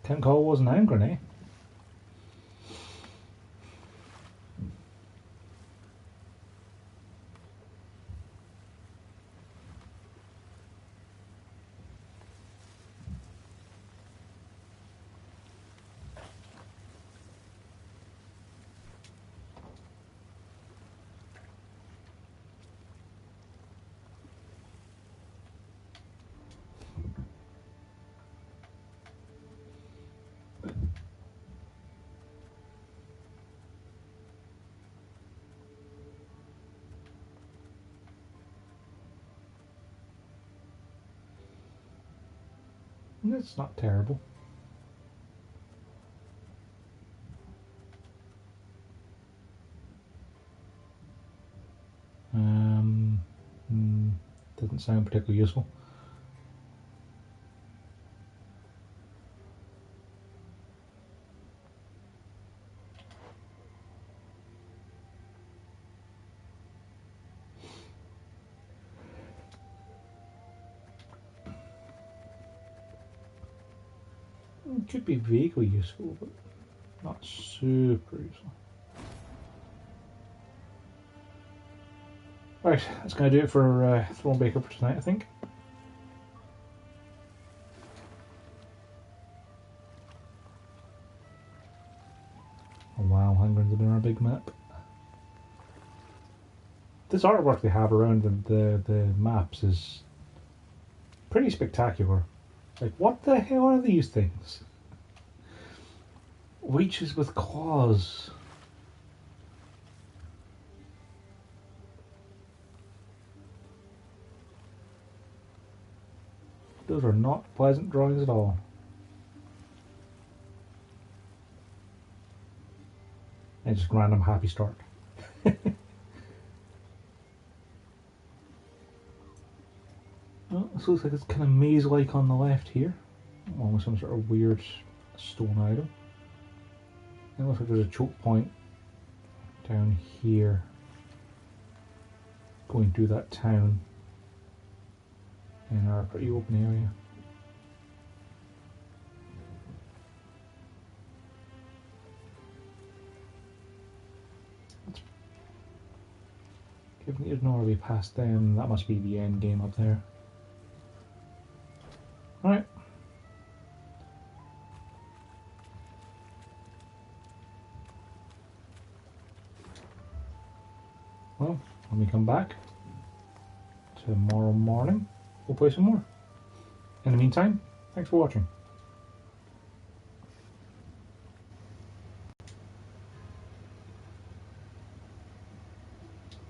King Cole wasn't angry, eh? It's not terrible. Doesn't sound particularly useful. It could be vaguely useful, but not super useful. Right, that's going to do it for Thronebreaker for tonight, I think. Oh wow, Hangren's been on a big map. This artwork they have around the maps is pretty spectacular. Like, what the hell are these things? Leeches with claws. Those are not pleasant drawings at all. And just random happy start. Oh, this looks like it's kind of maze-like on the left here. Almost some sort of weird stone idol. It looks like there's a choke point down here going through that town in our pretty open area. Given that there's no way past them, that must be the end game up there. Alright. Well, when we come back tomorrow morning, we'll play some more. In the meantime, thanks for watching.